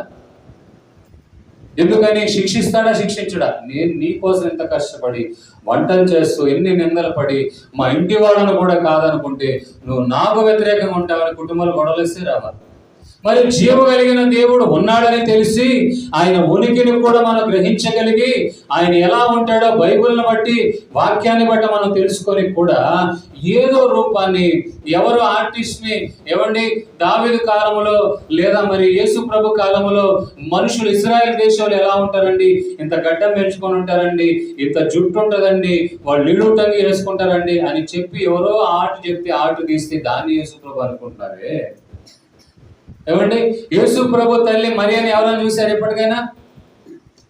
S1: ఎందుకని? శిక్షిస్తాడా? శిక్షించడా? నేను నీ కోసం ఎంత కష్టపడి వంటలు చేస్తూ ఎన్ని నిందలు పడి మా ఇంటి వాళ్ళను కూడా కాదనుకుంటే నువ్వు నాకు వ్యతిరేకంగా ఉంటావని కుటుంబాలు గొడవలేస్తే రావా? మరి జీవం కలిగిన దేవుడు ఉన్నాడని తెలిసి ఆయన ఉనికిని కూడా మనం గ్రహించగలిగి ఆయన ఎలా ఉంటాడో బైబిల్ని బట్టి, వాక్యాన్ని బట్టి మనం తెలుసుకొని కూడా ఏదో రూపాన్ని, ఎవరు ఆర్టిస్ట్ని, దావీదు కాలంలో లేదా మరి యేసు ప్రభు కాలంలో మనుషులు ఇశ్రాయేల్ దేశంలో ఎలా ఉంటారండి? ఇంత గడ్డం పెంచుకొని ఉంటారండి, ఇంత జుట్టు ఉంటుందండి, వాళ్ళు నిలువుటంగి వేసుకుంటారండి అని చెప్పి ఎవరో ఆర్ట్ చెప్తే ఆర్ట్ తీస్తే దాన్ని యేసు ప్రభు అనుకుంటున్నారే. యేసు ప్రభు తల్లి మరియని ఎవరైనా చూశారు ఎప్పటికైనా?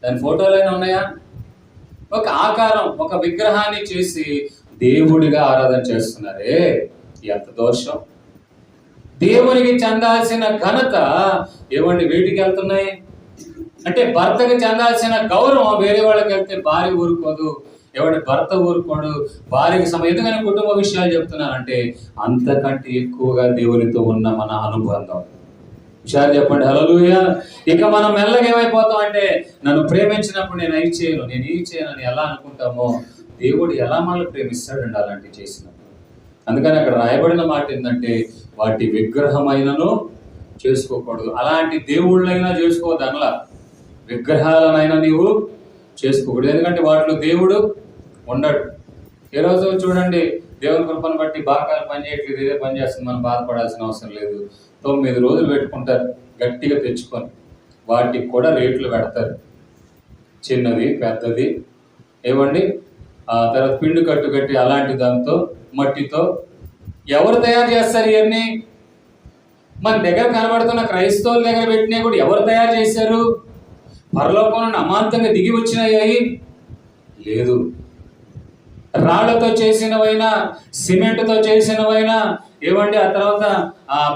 S1: దాని ఫోటోలైనా ఉన్నాయా? ఒక ఆకారం, ఒక విగ్రహాన్ని చేసి దేవుడిగా ఆరాధన చేస్తున్నారే, ఎంత దోషం! దేవునికి చెందాల్సిన ఘనత వీటికి వెళ్తున్నాయి. అంటే భర్తకి చెందాల్సిన గౌరవం వేరే వాళ్ళకి వెళ్తే భార్య ఊరుకోదు, భర్త ఊరుకోడు, భార్యకి ఎందుకని కుటుంబ విషయాలు చెప్తున్నానంటే అంతకంటే ఎక్కువగా దేవునితో ఉన్న మన అనుబంధం. విషయాలు చెప్పండి హల్లెలూయా. ఇక మనం మెల్లగా ఏమైపోతాం అంటే, నన్ను ప్రేమించినప్పుడు నేను ఈ చేయను అని ఎలా అనుకుంటామో, దేవుడు ఎలా మనల్ని ప్రేమిస్తాడండి అలాంటివి చేసినప్పుడు. అందుకని అక్కడ రాయబడిన మాట ఏంటంటే, వాటి విగ్రహమైనను చేసుకోకూడదు. అలాంటి దేవుళ్ళైనా చేసుకోవద్దు, అనలా విగ్రహాలనైనా నీవు చేసుకోకూడదు. ఎందుకంటే వాటిలో దేవుడు ఉండడు. ఏ రోజు చూడండి, దేవుని కృపను బట్టి బాగా పని చేయట్లేదు, ఇదే పని చేస్తుంది, మనం బాధపడాల్సిన అవసరం లేదు. 9 రోజులు పెట్టుకుంటారు గట్టిగా తెచ్చుకొని, వాటికి కూడా రేట్లు పెడతారు, చిన్నది పెద్దది. తర్వాత పిండి కట్టు కట్టి అలాంటి దాంతో మట్టితో ఎవరు తయారు చేస్తారు ఇవన్నీ? మన దగ్గర కనబడుతున్న క్రైస్తవుల దగ్గర పెట్టినా కూడా ఎవరు తయారు చేశారు? పరలోకం నుండి అమాంతంగా దిగి వచ్చినాయి? లేదు. రాళ్లతో చేసినవైనా, సిమెంట్తో చేసినవైనా, ఏమండి ఆ తర్వాత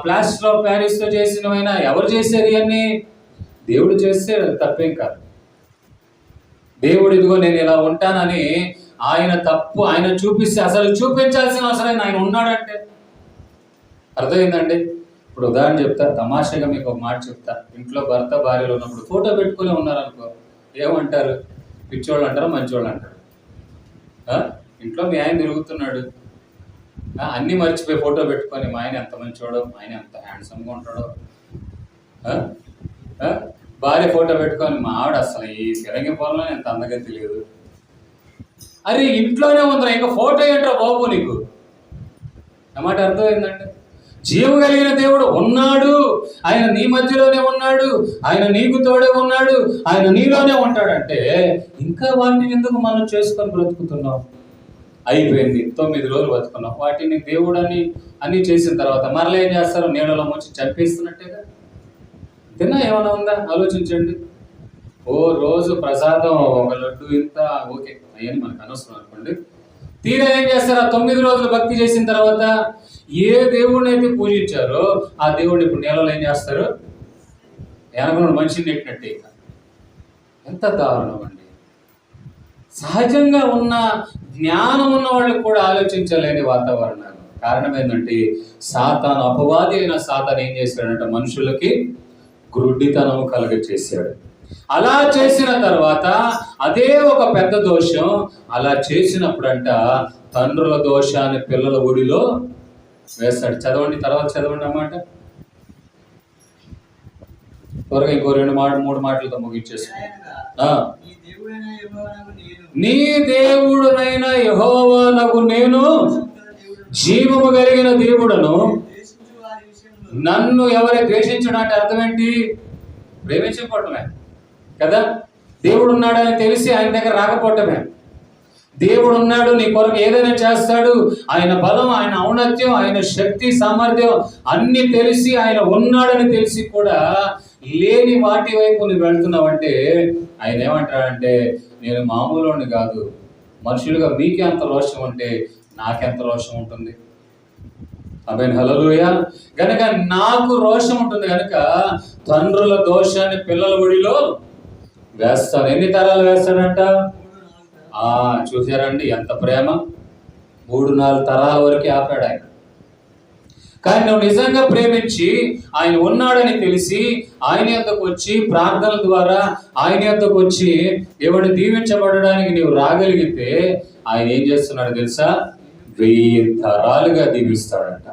S1: ప్లాస్టర్ ఆఫ్ ప్యారిస్తో చేసినవైనా ఎవరు చేశారు ఇవన్నీ? దేవుడు చేస్తే తప్పేం కాదు. దేవుడు ఇదిగో నేను ఇలా ఉంటానని ఆయన తప్పు ఆయన చూపిస్తే, అసలు చూపించాల్సిన అవసరం ఆయన ఉన్నాడంటే అర్థమైందండి. ఇప్పుడు ఉదాహరణ చెప్తా, తమాషాగా మీకు ఒక మాట చెప్తా. ఇంట్లో భర్త భార్యలు ఉన్నప్పుడు ఫోటో పెట్టుకుని ఉన్నారనుకో, ఏమంటారు? పిచ్చోళ్ళు అంటారు, మంచోళ్ళు అంటారు. ఇంట్లో మీ ఆయన తిరుగుతున్నాడు, అన్నీ మర్చిపోయి ఫోటో పెట్టుకొని మా ఆయన ఎంత మంచోడో, మా ఆయన ఎంత హ్యాండ్సమ్గా ఉంటాడో. భార్య ఫోటో పెట్టుకొని మా ఆవిడ అసలు ఈ సిరంగి పొలంలో ఎంత అందగా తెలియదు. అరే ఇంట్లోనే ఉందిరా, ఇంకా ఫోటో ఏంట్రా బాబు నీకు? అన్నమాట అర్థమైందండి. జీవం కలిగిన దేవుడు ఉన్నాడు, ఆయన నీ మధ్యలోనే ఉన్నాడు, ఆయన నీకు తోడే ఉన్నాడు, ఆయన నీలోనే ఉంటాడంటే ఇంకా వాటిని ఎందుకు మనం చేసుకొని బ్రతుకుతున్నాం? అయిపోయింది, 9 రోజులు బతుకున్నాం. వాటిని దేవుడు అని చేసిన తర్వాత మరలా ఏం చేస్తారు? నీళ్ళలో ముంచి చంపేస్తున్నట్టేగా. తిన్నా ఏమైనా ఉందా? ఆలోచించండి. ఓ రోజు ప్రసాదం ఒక లడ్డు ఇంత, ఓకే అయ్యని మనకు అనవసరం అనుకోండి. తీరా ఏం చేస్తారు? ఆ 9 రోజులు భక్తి చేసిన తర్వాత ఏ దేవుడిని అయితే పూజించారో ఆ దేవుడిని ఇప్పుడు నీళ్ళలో ఏం చేస్తారు? వెనకనుడు మనిషిని నెట్టినట్టే. ఎంత దారుణం అండి. సహజంగా ఉన్న జ్ఞానం ఉన్న వాళ్ళకి కూడా ఆలోచించలేని వాతావరణాలు. కారణం ఏంటంటే సాతాను, అపవాది అయిన సాతాను ఏం చేశాడంటే మనుషులకి గ్రుడ్డితనం కలుగచేశాడు. అలా చేసిన తర్వాత అదే ఒక పెద్ద దోషం. అలా చేసినప్పుడంట తండ్రుల దోషాన్ని పిల్లల ఒడిలో వేస్తాడు. చదవండి, తర్వాత చదవండి అన్నమాట. త్వరగా ఇంకో 2-3 మాటలతో ముగించేసుకుంటా. నీ దేవుడునైన యెహోవానగు నేను జీవము కలిగిన దేవుడను, నన్ను ఎవరే ద్వేషించడం అంటే అర్థం ఏంటి? ప్రేమించకపోవటమే కదా. దేవుడు ఉన్నాడని తెలిసి ఆయన దగ్గర రాకపోవటమే. దేవుడు ఉన్నాడు, నీ కొరకు ఏదైనా చేస్తాడు, ఆయన బలం, ఆయన ఔన్నత్యం, ఆయన శక్తి సామర్థ్యం అన్ని తెలిసి, ఆయన ఉన్నాడని తెలిసి కూడా లేని వాటి వైపు నువ్వు వెళ్తున్నావంటే ఆయన ఏమంటాడంటే నేను మామూలుని కాదు, మనుషులుగా మీకే అంత రోషం ఉంటే నాకెంత రోషం ఉంటుంది. ఆమేన్, హల్లెలూయా. గనక నాకు రోషం ఉంటుంది కనుక తండ్రుల దోషాన్ని పిల్లల ఒడిలో వేస్తాను. ఎన్ని తరాలు వేస్తాడంట? చూసారండి ఎంత ప్రేమ. 3-4 తరాల వరకు ఆపాడు ఆయన. కానీ నువ్వు నిజంగా ప్రేమించి ఆయన ఉన్నాడని తెలిసి ఆయన యొద్దకు వచ్చి ప్రార్థనల ద్వారా ఆయన యొద్దకు వచ్చి ఎవడు దీవించబడడానికి నీవు రాగలిగితే ఆయన ఏం చేస్తున్నాడు తెలుసా? 1000 తరాలుగా దీవిస్తాడంట.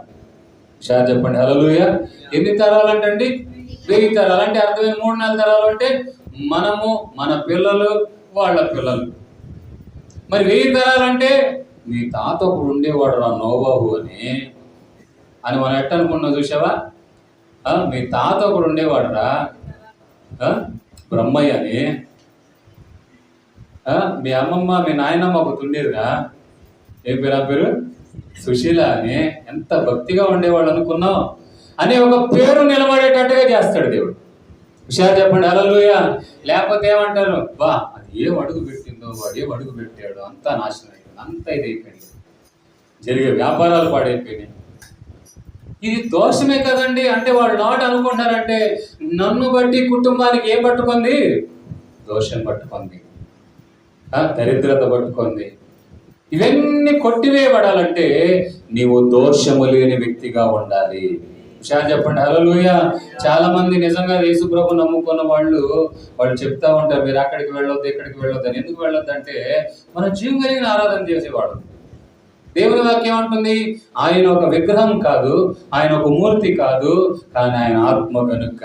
S1: షార్ చెప్పండి, హల్లెలూయా. ఎన్ని తరాలు అంటండి? 1000 తరాలు. అంటే అర్థం 3-4 తరాలు అంటే మనము, మన పిల్లలు, వాళ్ళ పిల్లలు. మరి 1000 తరాలంటే మీ తాత ఒకడు ఉండేవాడు రా నోవాహు అని మనం ఎట్ట అనుకున్నాం చూసావా? మీ తాత ఒకడు ఉండేవాడు రా బ్రహ్మయ్య అని. మీ అమ్మమ్మ, మీ నాయనమ్మ ఒకటి ఉండేదిరా, ఏ పేరు? సుశీల అని. ఎంత భక్తిగా ఉండేవాడు అనుకున్నావు అని ఒక పేరు నిలబడేటట్టుగా చేస్తాడు దేవుడు. హుషారు చెప్పండి, హల్లెలూయా. లేకపోతే ఏమంటారు? బా అది ఏం అడుగు పెట్టిందో, వాడు ఏం అడుగు పెట్టాడు, అంతా నాశనం అయిపోయింది, అంతా ఇదైపోయింది, జరిగే వ్యాపారాలు పాడైపోయినాయి. ఇది దోషమే కదండి. అంటే వాళ్ళు నాట్ అనుకుంటారంటే నన్ను బట్టి కుటుంబానికి ఏం పట్టుకుంది? దోషం పట్టుకుంది, దరిద్రత పట్టుకుంది. ఇవన్నీ కొట్టివేయబడాలంటే నీవు దోషము లేని వ్యక్తిగా ఉండాలి. విషయాలు చెప్పండి, హల్లెలూయా. చాలా మంది నిజంగా యేసు ప్రభు నమ్ముకున్న వాళ్ళు చెప్తా ఉంటారు మీరు అక్కడికి వెళ్ళొద్దు, ఇక్కడికి వెళ్ళొద్దు అని. ఎందుకు వెళ్ళొద్దు అంటే మన జీవం కలిగిన ఆరాధన చేసేవాడు. దేవుని వాక్యం అంటుంది ఆయన ఒక విగ్రహం కాదు, ఆయన ఒక మూర్తి కాదు, కానీ ఆయన ఆత్మ కనుక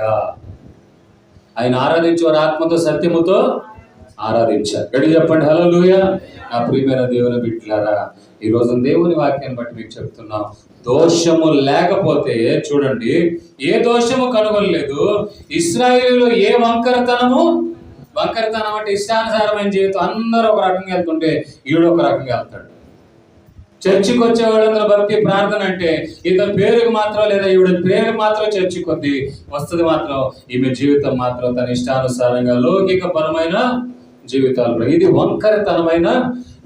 S1: ఆయన ఆరాధించేవారు ఆత్మతో సత్యముతో ఆరాధించారు. గడి చెప్పండి, హల్లెలూయా. నా ప్రియమైన దేవుని బిడ్డలారా, ఈ రోజు దేవుని వాక్యాన్ని బట్టి మీకు చెప్తున్నాం, దోషము లేకపోతే చూడండి, ఏ దోషము కనుగొనలేదు. ఇశ్రాయేలులో ఏ వంకరతనము వంకరతనం అంటే ఇష్టానుసారమైన జీవితం. అందరూ ఒక రకంగా వెళ్తుంటే ఈడు ఒక రకంగా వెళ్తాడు. చర్చికి వచ్చే వాళ్ళందరూ భక్తి ప్రార్థన అంటే ఇతని పేరుకి మాత్రం లేదా ఈవిడ పేరుకి మాత్రం చర్చికి కొద్ది వస్తుంది, మాత్రం ఈమె జీవితం మాత్రం తన ఇష్టానుసారంగా లౌకిక పరమైన జీవితాలు. ఇది వంకరతనమైన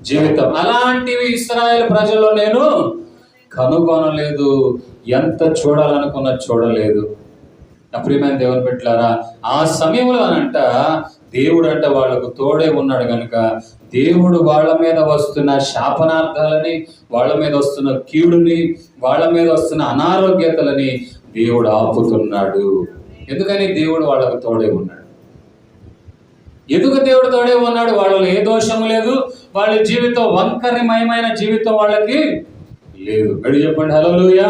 S1: జీవితం. అలాంటివి ఇశ్రాయేలు ప్రజల్లో నేను కనుగొనలేదు. ఎంత చూడాలనుకున్నా చూడలేదు. నా ప్రియమైన దేవుని బిడ్డలారా, ఆ సమయంలో అనంట దేవుడు అంట వాళ్ళకు తోడే ఉన్నాడు కనుక దేవుడు వాళ్ళ మీద వస్తున్న శాపనార్థాలని, వాళ్ళ మీద వస్తున్న కీడుని, వాళ్ళ మీద వస్తున్న అనారోగ్యతలని దేవుడు ఆపుతున్నాడు. ఎందుకని? దేవుడు వాళ్ళకు తోడే ఉన్నాడు. ఎందుకు దేవుడు తోడే ఉన్నాడు? వాళ్ళలో ఏ దోషము లేదు. వాళ్ళ జీవితం వంకరమయమైన జీవితం వాళ్ళకి లేదు. గడి చెప్పండి హల్లెలూయా.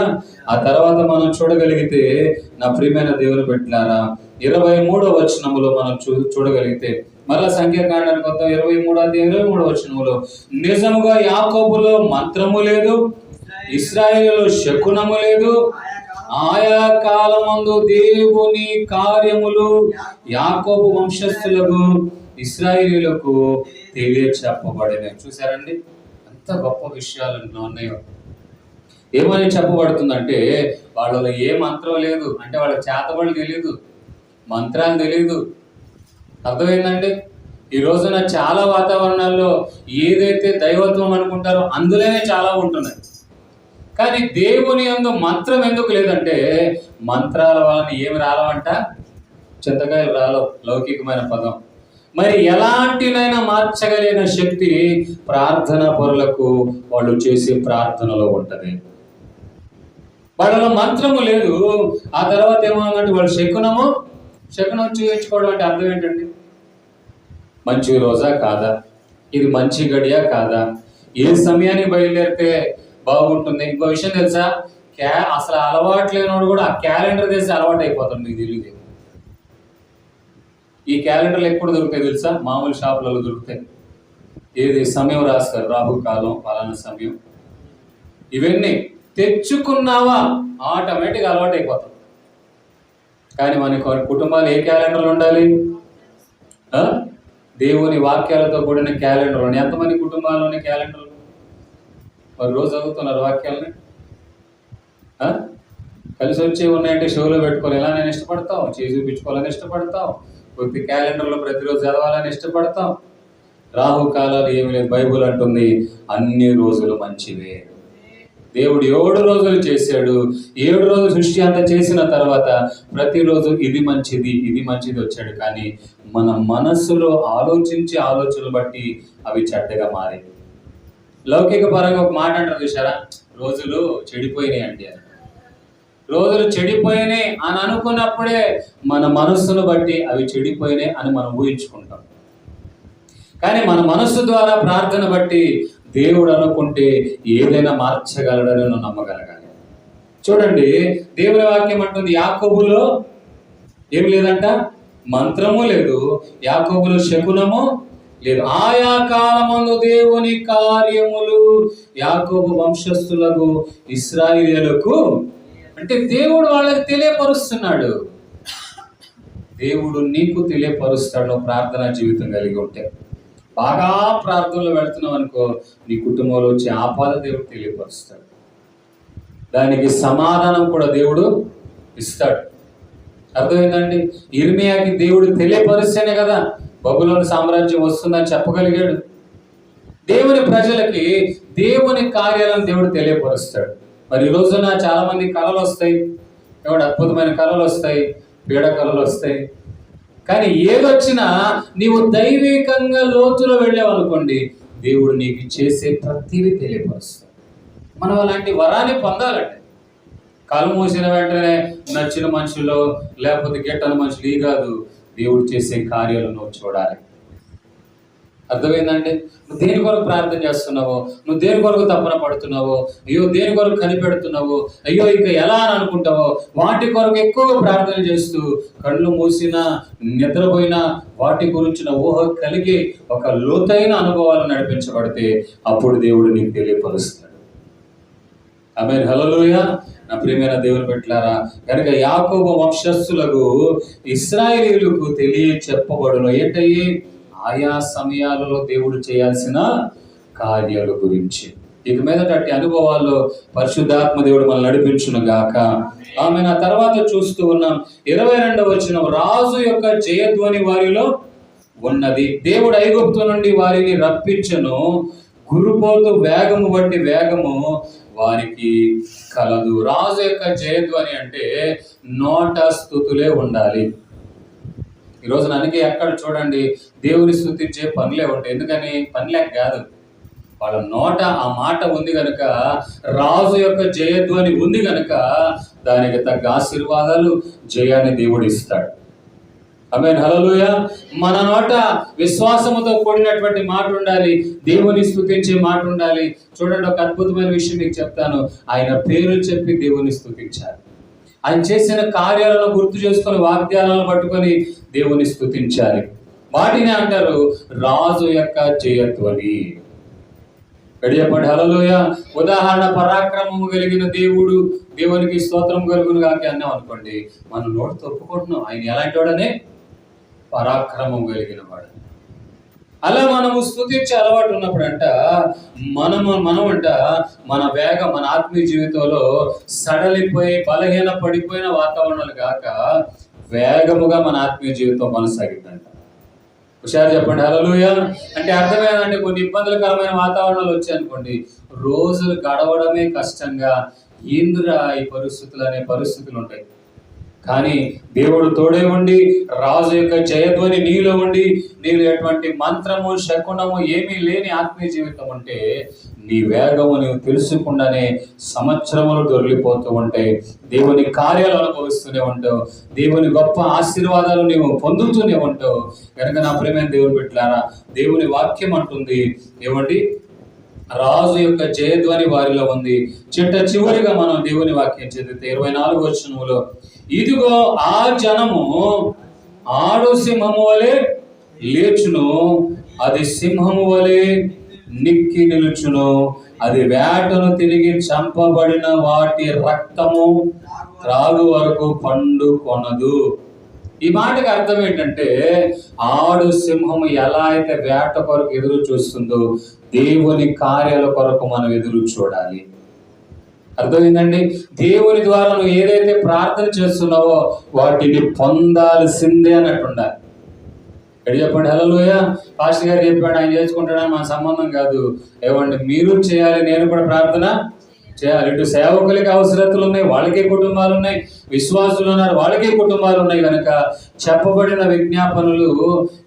S1: ఆ తర్వాత మనం చూడగలిగితే నా ప్రియమైన దేవుని బిడ్డలారా, 23వ వచనములో మనం చూడగలిగితే, మరలా సంఖ్యాకాండానికి వద్ద 23వ వచనములో, నిజముగా యాకోబులో మంత్రము లేదు, ఇశ్రాయేలులో శకునము లేదు, ఆయా కాలమందు దేవుని కార్యములు యాకోబు వంశస్థులకు ఇశ్రాయేలులకు తెలియచెప్పబడినాయి. చూసారండి ఎంత గొప్ప విషయాలు ఉన్నాయో. ఏమని చెప్పబడుతుందంటే వాళ్ళలో ఏ మంత్రం లేదు, అంటే వాళ్ళకి చేతబడులు తెలియదు, మంత్రాలు తెలియదు. అర్థమైందండి? ఈ రోజున చాలా వాతావరణాల్లో ఏదైతే దైవత్వం అనుకుంటారో అందులోనే చాలా ఉంటున్నాయి. కానీ దేవుని యందు మంత్రం ఎందుకు లేదంటే మంత్రాల వలన ఏమి రాలవంట? చింతకాయలు రాలవు, లౌకికమైన పదం. మరి ఎలాంటినైనా మార్చగలిగిన శక్తి ప్రార్థన పరులకు వాళ్ళు చేసే ప్రార్థనలో ఉంటది. వాళ్ళలో మంత్రము లేదు. ఆ తర్వాత ఏమవుతుందంటే వాళ్ళు శకునం చూపించుకోవడం అంటే అర్థం ఏంటండి? మంచి రోజా కాదా, ఇది మంచి గడియా కాదా, ఏ సమయానికి బయలుదేరితే బాగుంటుంది. ఇంకో విషయం తెలుసా, అసలు అలవాటు లేనివాడు కూడా ఆ క్యాలెండర్ చేసి అలవాటు అయిపోతాడు. మీకు తెలియదు. ఈ క్యాలెండర్లు ఎప్పుడు దొరుకుతాయి తెలుసా? మామూలు షాపులలో దొరుకుతాయి. ఏది సమయం రాస్తారు, రాహుకాలం, పలానా సమయం, ఇవన్నీ తెచ్చుకున్నావా ఆటోమేటిక్ అలవాటు అయిపోతాం. కానీ మన కుటుంబాలు ఏ క్యాలెండర్లు ఉండాలి? దేవుని వాక్యాలతో కూడిన క్యాలెండర్. ఎంతమంది కుటుంబాల్లోని క్యాలెండర్లు? మరి రోజు చదువుతున్నారు వాక్యాలని? కలిసి వచ్చే ఉన్నాయంటే షోలో పెట్టుకోవాలి. ఎలా నేను ఇష్టపడతావు, చేసి చూపించుకోవాలని ఇష్టపడతావు, కొద్ది క్యాలెండర్లో ప్రతిరోజు చదవాలని ఇష్టపడతాం. రాహుకాలాలు ఏమి లేదు. బైబుల్ అంటుంది అన్ని రోజులు మంచివే. దేవుడు 7 రోజులు చేశాడు. 7 రోజులు సృష్టి అంతా చేసిన తర్వాత ప్రతిరోజు ఇది మంచిది, ఇది మంచిది వచ్చాడు. కానీ మన మనస్సులో ఆలోచించే ఆలోచనలు బట్టి అవి చెడ్డగా మారాయి. లౌకిక పరంగా ఒక మాట అంటారు చూసారా, రోజులు చెడిపోయినాయి అంటే. రోజులు చెడిపోయినాయి అని అనుకున్నప్పుడే మన మనస్సును బట్టి అవి చెడిపోయినాయి అని మనం ఊహించుకుంటాం. కానీ మన మనస్సు ద్వారా ప్రార్థన బట్టి దేవుడు అనుకుంటే ఏదైనా మార్చగలడని నువ్వు నమ్మగలగాలి. చూడండి, దేవుని వాక్యం అంటుంది యాకోబులో ఏమి లేదంట, మంత్రము లేదు, యాకోబులో శకునము లేదు. ఆయా కాలమందు దేవుని కార్యములు యాకోబు వంశస్థులకు ఇశ్రాయేలులకు, అంటే దేవుడు వాళ్ళకి తెలియపరుస్తున్నాడు. దేవుడు నీకు తెలియపరుస్తాడు ప్రార్థనా జీవితం కలిగి ఉంటే. బాగా ప్రార్థనలో వెళ్తున్నావు అనుకో, నీ కుటుంబంలో వచ్చే ఆపద దేవుడు తెలియపరుస్తాడు. దానికి సమాధానం కూడా దేవుడు ఇస్తాడు. అర్థమైందండి? ఇర్మియాకి దేవుడు తెలియపరిస్తేనే కదా బబులోను సామ్రాజ్యం వస్తుందని చెప్పగలిగాడు. దేవుని ప్రజలకి దేవుని కార్యాలను దేవుడు తెలియపరుస్తాడు. మరి ఈ రోజున చాలా మంది కళలు వస్తాయి, ఎవడు అద్భుతమైన కళలు వస్తాయి, పీడ కళలు వస్తాయి. కానీ ఏదొచ్చినా నీవు దైవికంగా లోతులో వెళ్ళావు అనుకోండి, దేవుడు నీకు చేసే ప్రతిదీ తెలియపరుస్తాడు. మనం అలాంటి వరాన్ని పొందాలంటే కళ్ళు మూసిన వెంటనే నచ్చిన మనుషులు లేకపోతే గిట్టని మనుషులు ఈ కాదు, దేవుడు చేసే కార్యాలను నువ్వు చూడాలి. అర్థమైందండి? నువ్వు దేని కొరకు ప్రార్థన చేస్తున్నావో, నువ్వు దేని కొరకు తపన పడుతున్నావో, అయ్యో దేని కొరకు కనిపెడుతున్నావో, అయ్యో ఇంకా ఎలా అని అనుకుంటావో, వాటి కొరకు ఎక్కువ ప్రార్థన చేస్తూ కళ్ళు మూసినా నిద్రపోయినా వాటి గురించిన ఊహ కలిగి ఒక లోతైన అనుభవాలు నడిపించబడితే అప్పుడు దేవుడు నీకు తెలియపరుస్తాడు. ఆమేన్, హల్లెలూయా. నా ప్రియమైన దేవుని బిడ్డలారా, కనుక యాకోబు వంశస్థులకు ఇశ్రాయేలీయులకు చెప్పబడును ఏంటయ్యి? ఆయా సమయాలలో దేవుడు చేయాల్సిన కార్యాల గురించి. ఇక మీదట అట్టి అనుభవాల్లో పరిశుద్ధాత్మ దేవుడు మనల్ని నడిపించును గాక. ఆమె నా తర్వాత చూస్తూ ఉన్నాం 22వ వచనం, రాజు యొక్క జయధ్వని వారిలో ఉన్నది. దేవుడు ఐగుప్తు నుండి వారిని రప్పించను, గురుపోతు వేగము బట్టి వేగము వారికి కలదు. రాజు యొక్క జయధ్వని అంటే నోట స్తుతులే ఉండాలి. ఈరోజు ನನకి ఎక్కడ చూడండి దేవుని స్తుతించే పనులే ఉంటాయి. ఎందుకని? పనిలేక కాదు, వాళ్ళ నోట ఆ మాట ఉంది కనుక, రాజు యొక్క జయధ్వని ఉంది కనుక దానికి తగ్గ ఆశీర్వాదాలు, జయాన్ని దేవుడు ఇస్తాడు. ఆమేన్, హల్లెలూయా. మన నోట విశ్వాసముతో కూడినటువంటి మాట ఉండాలి, దేవుని స్తుతించే మాట ఉండాలి. చూడండి, ఒక అద్భుతమైన విషయం మీకు చెప్తాను. ఆయన పేరు చెప్పి దేవుని స్తుతించాలి. ఆయన చేసిన కార్యాలను గుర్తు చేసుకొని, వాగ్దానాలను పట్టుకొని దేవుని స్తుతించాలి. వాటిని అంటారు రాజు యొక్క జయధ్వని. గడియపడి హల్లెలూయా. ఉదాహరణ, పరాక్రమము కలిగిన దేవుడు, దేవునికి స్తోత్రం కలుగును గాక అన్నాం అనుకోండి, మనం నోటితో ఒప్పుకుంటున్నాం ఆయన ఎలాంటి వాడనే? పరాక్రమం కలిగిన వాడు. అలా మనము స్తుతించే అలవాటు ఉన్నప్పుడంట మనమంట మన ఆత్మీయ జీవితంలో సడలిపోయి బలహీన పడిపోయిన వాతావరణాలు కాక వేగముగా మన ఆత్మీయ జీవితం కొనసాగిద్దంట. హుషారు చెప్పండి, హల్లెలూయా. అంటే అర్థమేనంటే, కొన్ని ఇబ్బందులకరమైన వాతావరణాలు వచ్చాయనుకోండి, రోజులు గడవడమే కష్టంగా, ఏందురా ఈ పరిస్థితులు అనే పరిస్థితులు ఉంటాయి. కానీ దేవుడు తోడే ఉండి, రాజు యొక్క జయధ్వని నీలో ఉండి, నీలో ఎటువంటి మంత్రము శకునము ఏమీ లేని ఆత్మీయ జీవితం ఉంటే, నీ వేగము నువ్వు తెలుసుకుండానే సంవత్సరములు దొరికిపోతూ ఉంటాయి. దేవుని కార్యాలు అనుభవిస్తూనే ఉంటావు, దేవుని గొప్ప ఆశీర్వాదాలు నీవు పొందుతూనే ఉంటావు. కనుక నా ప్రియమైన దేవుని బిడ్డలారా, దేవుని వాక్యం అంటుంది ఏమండి? రాజు యొక్క జయధ్వని వారిలో ఉంది. చివరిగా మనం దేవుని వాక్యం చదివితే 24వ వచనములో, ఇదిగో ఆ జనము ఆడు సింహము వలె లేచును, అది సింహము వలె నిక్కి నిలుచును, అది వేటను తిరిగి చంపబడిన వాటి రక్తము త్రాగు వరకు పండు కొనదు. ఈ మాటకి అర్థం ఏంటంటే, ఆడు సింహము ఎలా అయితే వేట కొరకు ఎదురు చూస్తుందో, దేవుని కార్యాల కొరకు మనం ఎదురు చూడాలి. అర్థమైందండి? దేవుని ద్వారా నువ్వు ఏదైతే ప్రార్థన చేస్తున్నావో వాటిని పొందాల్సిందే అన్నట్టు ఉండాలి. ఎక్కడ చెప్పండి, హల్లెలూయా. పాస్టర్ గారు చెప్పాడు, ఆయన చేసుకుంటాడని మన సంబంధం కాదు. ఏమండి, మీరు చేయాలి, నేను కూడా ప్రార్థన చేయాలి. ఇటు సేవకులకి అవసరతలు ఉన్నాయి, వాళ్ళకే కుటుంబాలు ఉన్నాయి, విశ్వాసులు ఉన్నారు, వాళ్ళకే కుటుంబాలు ఉన్నాయి. కనుక చెప్పబడిన విజ్ఞాపనలు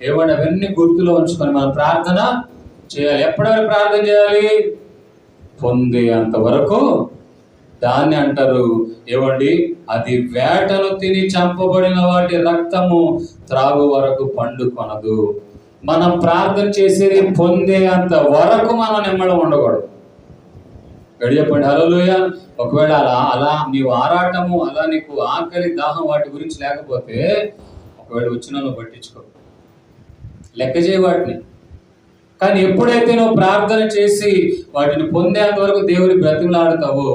S1: ఏమంటే అవన్నీ గుర్తులో ఉంచుకొని మనం ప్రార్థన చేయాలి. ఎప్పటివరకు ప్రార్థన చేయాలి? పొందేంత వరకు. దాన్ని అంటారు ఏమండి, అది వేటను తిని చంపబడిన వాటి రక్తము త్రాగు వరకు పండు కొనదు. మనం ప్రార్థన చేసేది పొందేంత వరకు మనం నిమ్మడం ఉండకూడదు. గడియపండి, హల్లెలూయా. ఒకవేళ అలా నీవు ఆరాటము, అలా నీకు ఆకలి దాహం వాటి గురించి లేకపోతే, ఒకవేళ వచ్చినా నువ్వు పట్టించుకో, లెక్క చేయ వాటిని. కానీ ఎప్పుడైతే నువ్వు ప్రార్థన చేసి వాటిని పొందేంత వరకు దేవుని బ్రతిమలాడుతావో,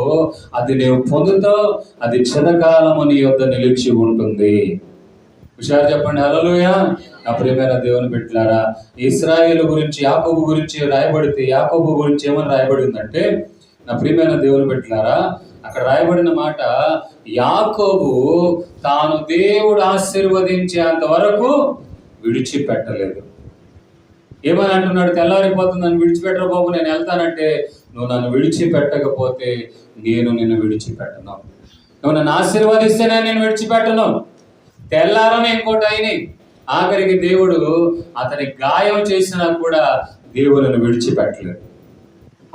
S1: అది నువ్వు పొందుతావు, అది చిరకాలము నీ యొద్ద నిలిచి ఉంటుంది. హుషారు చెప్పండి, హల్లెలూయా. నా ప్రియమైన దేవుని బిడ్డలారా, ఇశ్రాయేలు గురించి, యాకోబు గురించి రాయబడితే, యాకోబు గురించి ఏమని రాయబడి ఉందంటే, నా ప్రియమైన దేవుని బిడ్డలారా, అక్కడ రాయబడిన మాట, యాకోబు తాను దేవుడు ఆశీర్వదించేంత వరకు విడిచిపెట్టలేదు. ఏమని అంటున్నాడు? తెల్లారిపోతుంది, నన్ను విడిచిపెట్టరు బాబు, నేను వెళ్తానంటే, నువ్వు నన్ను విడిచిపెట్టకపోతే నేను నిన్ను విడిచిపెట్టను. నువ్వు నన్ను ఆశీర్వదిస్తేనే నేను విడిచిపెట్టను. తెల్లారని ఇంకోటి అయిన ఆఖరికి దేవుడు అతని గాయం చేసినా కూడా దేవుని విడిచిపెట్టలేదు.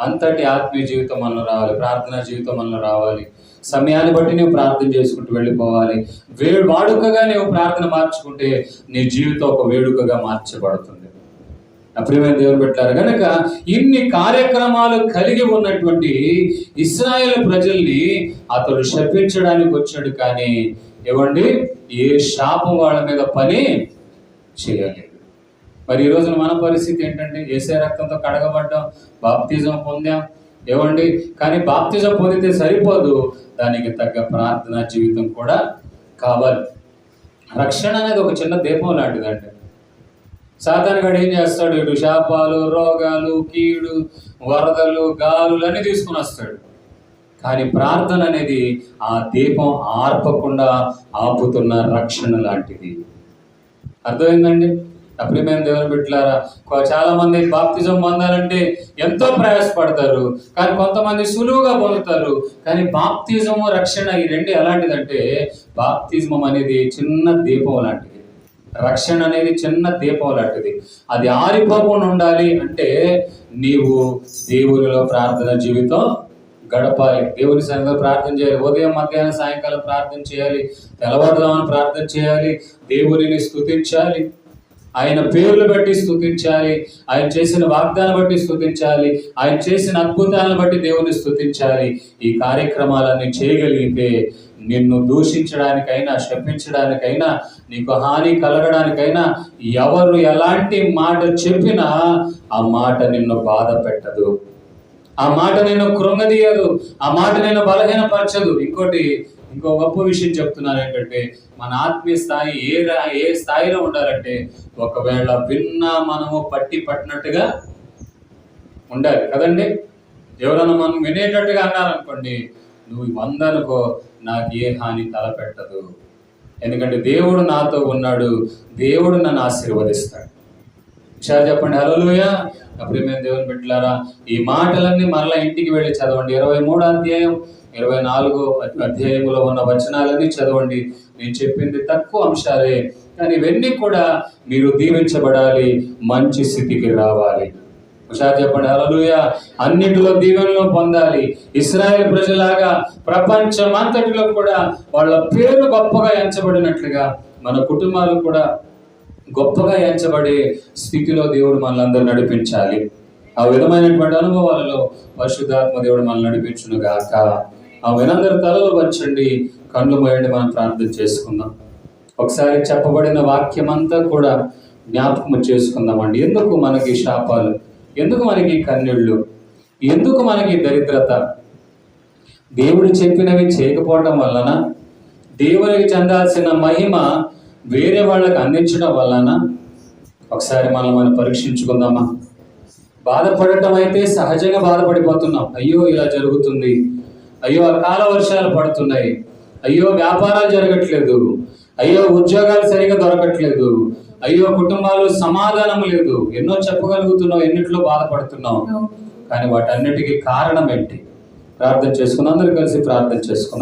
S1: అంతటి ఆత్మీయ జీవితం మనలో రావాలి, ప్రార్థనా జీవితం మనలో రావాలి. సమయాన్ని బట్టి నువ్వు ప్రార్థన చేసుకుంటూ వెళ్ళిపోవాలి. వాడుకగా నువ్వు ప్రార్థన మార్చుకుంటే నీ జీవితం ఒక వేడుకగా మార్చబడుతుంది. ప్రియమైన దేవుని బిడ్డలారా, కనుక ఇన్ని కార్యక్రమాలు కలిగి ఉన్నటువంటి ఇశ్రాయేలు ప్రజల్ని అతడు శపించడానికి వచ్చాడు. కానీ ఏమండి, ఏ శాపం వాళ్ళ మీద పని చేయలేదు. మరి ఈ రోజున మన పరిస్థితి ఏంటంటే, యేసయ్య రక్తంతో కడగబడ్డాం, బాప్తిజం పొందాం, ఏమండి? కానీ బాప్తిజం పొందితే సరిపోదు, దానికి తగ్గ ప్రార్థనా జీవితం కూడా కావాలి. రక్షణ అనేది ఒక చిన్న దీపం లాంటిదండి. సాతానుగాడు ఏం చేస్తాడు? ఇటు శాపాలు, రోగాలు, కీడు, వరదలు, గాలులు అన్నీ తీసుకుని వస్తాడు. కానీ ప్రార్థన అనేది ఆ దీపం ఆర్పకుండా ఆపుతున్న రక్షణ లాంటిది. అర్థమైందండి? ప్రియమైన దేవుని బిడ్డలారా, చాలా మంది బాప్తిజం పొందాలంటే ఎంతో ప్రయాసపడతారు, కానీ కొంతమంది సులువుగా పొందుతారు. కానీ బాప్తిజము, రక్షణ ఈ రెండు ఎలాంటిదంటే, బాప్తిజం అనేది చిన్న దీపం లాంటిది, రక్షణ అనేది చిన్న దీపం లాంటిది. అది ఆరిపోకుండా ఉండాలి అంటే నీవు దేవునిలో ప్రార్థన జీవితం గడపాలి. దేవుని సన్నిధిలో ప్రార్థన చేయాలి. ఉదయం, మధ్యాహ్నం, సాయంకాలం ప్రార్థన చేయాలి. తెల్లవారుజామున ప్రార్థన చేయాలి. దేవునిని స్తుతించాలి. ఆయన పేర్లు బట్టి స్తుతించాలి. ఆయన చేసిన వాగ్దానం బట్టి స్తుతించాలి. ఆయన చేసిన అద్భుతాలను బట్టి దేవుని స్తుతించాలి. ఈ కార్యక్రమాలన్నీ చేయగలిగితే నిన్ను దూషించడానికైనా, శపించడానికైనా, నీకు హాని కలగడానికైనా ఎవరు ఎలాంటి మాట చెప్పినా ఆ మాట నిన్ను బాధ పెట్టదు, ఆ మాట నిన్ను కృంగదీయదు, ఆ మాట నిన్ను బలహీనపరచదు. ఇంకో గొప్ప విషయం చెప్తున్నాను ఏంటంటే, మన ఆత్మీయ స్థాయి ఏ స్థాయిలో ఉండాలంటే, ఒకవేళ విన్నా మనము పట్టినట్టుగా ఉండాలి కదండి. ఎవరైనా మనం వినేటట్టుగా అన్నారనుకోండి, నువ్వు 100 అనుకో, నాకు ఏ హాని తలపెట్టదు, ఎందుకంటే దేవుడు నాతో ఉన్నాడు, దేవుడు నన్ను ఆశీర్వదిస్తాడు. ఒకసారి చెప్పండి హల్లెలూయా. ప్రియమైన దేవుని బిడ్డలారా, ఈ మాటలన్నీ మరలా ఇంటికి వెళ్ళి చదవండి. 23వ అధ్యాయం 24వ అధ్యాయంలో ఉన్న వచనాలన్నీ చదవండి. నేను చెప్పింది తక్కువ అంశాలే, కానీ ఇవన్నీ కూడా మీరు దీవించబడాలి, మంచి స్థితికి రావాలి. ఒకసారి చెప్పండి హల్లెలూయా. అన్నిటిలో దీవెనలు పొందాలి. ఇశ్రాయేలు ప్రజలాగా ప్రపంచమంతటిలో కూడా వాళ్ళ పేరు గొప్పగా ఎంచబడినట్లుగా మన కుటుంబాలు కూడా గొప్పగా ఎంచబడే స్థితిలో దేవుడు మనల్ని నడిపించాలి. ఆ విధమైనటువంటి అనుభవాలలో పరిశుద్ధాత్మ దేవుడు మనల్ని నడిపించును గాక. ఆ వినందరి తలలు వంచండి, కళ్ళు మూయండి, మనం ప్రార్థన చేసుకుందాం. ఒకసారి చెప్పబడిన వాక్యం అంతా కూడా జ్ఞాపకం చేసుకుందామండి. ఎందుకు మనకి శాపాలు, ఎందుకు మనకి కన్నీళ్ళు, ఎందుకు మనకి దరిద్రత? దేవుడు చెప్పినవి చేయకపోవటం వలన, దేవునికి చెందాల్సిన మహిమ వేరే వాళ్ళకి అందించడం వలన? ఒకసారి మనం పరీక్షించుకుందామా? బాధపడటం అయితే సహజంగా బాధపడిపోతున్నాం. అయ్యో ఇలా జరుగుతుంది, అయ్యో అకాల వర్షాలు పడుతున్నాయి, అయ్యో వ్యాపారాలు జరగట్లేదు, అయ్యో ఉద్యోగాలు సరిగా దొరకట్లేదు, అయ్యో కుటుంబాలు సమాధానం లేదు. ఎన్నో చెప్పగలుగుతున్నావు, ఎన్నిట్లో బాధపడుతున్నావు. కానీ వాటన్నిటికీ కారణం ఏంటి? ప్రార్థన చేసుకున్నాం. అందరూ కలిసి ప్రార్థన చేసుకున్నాం.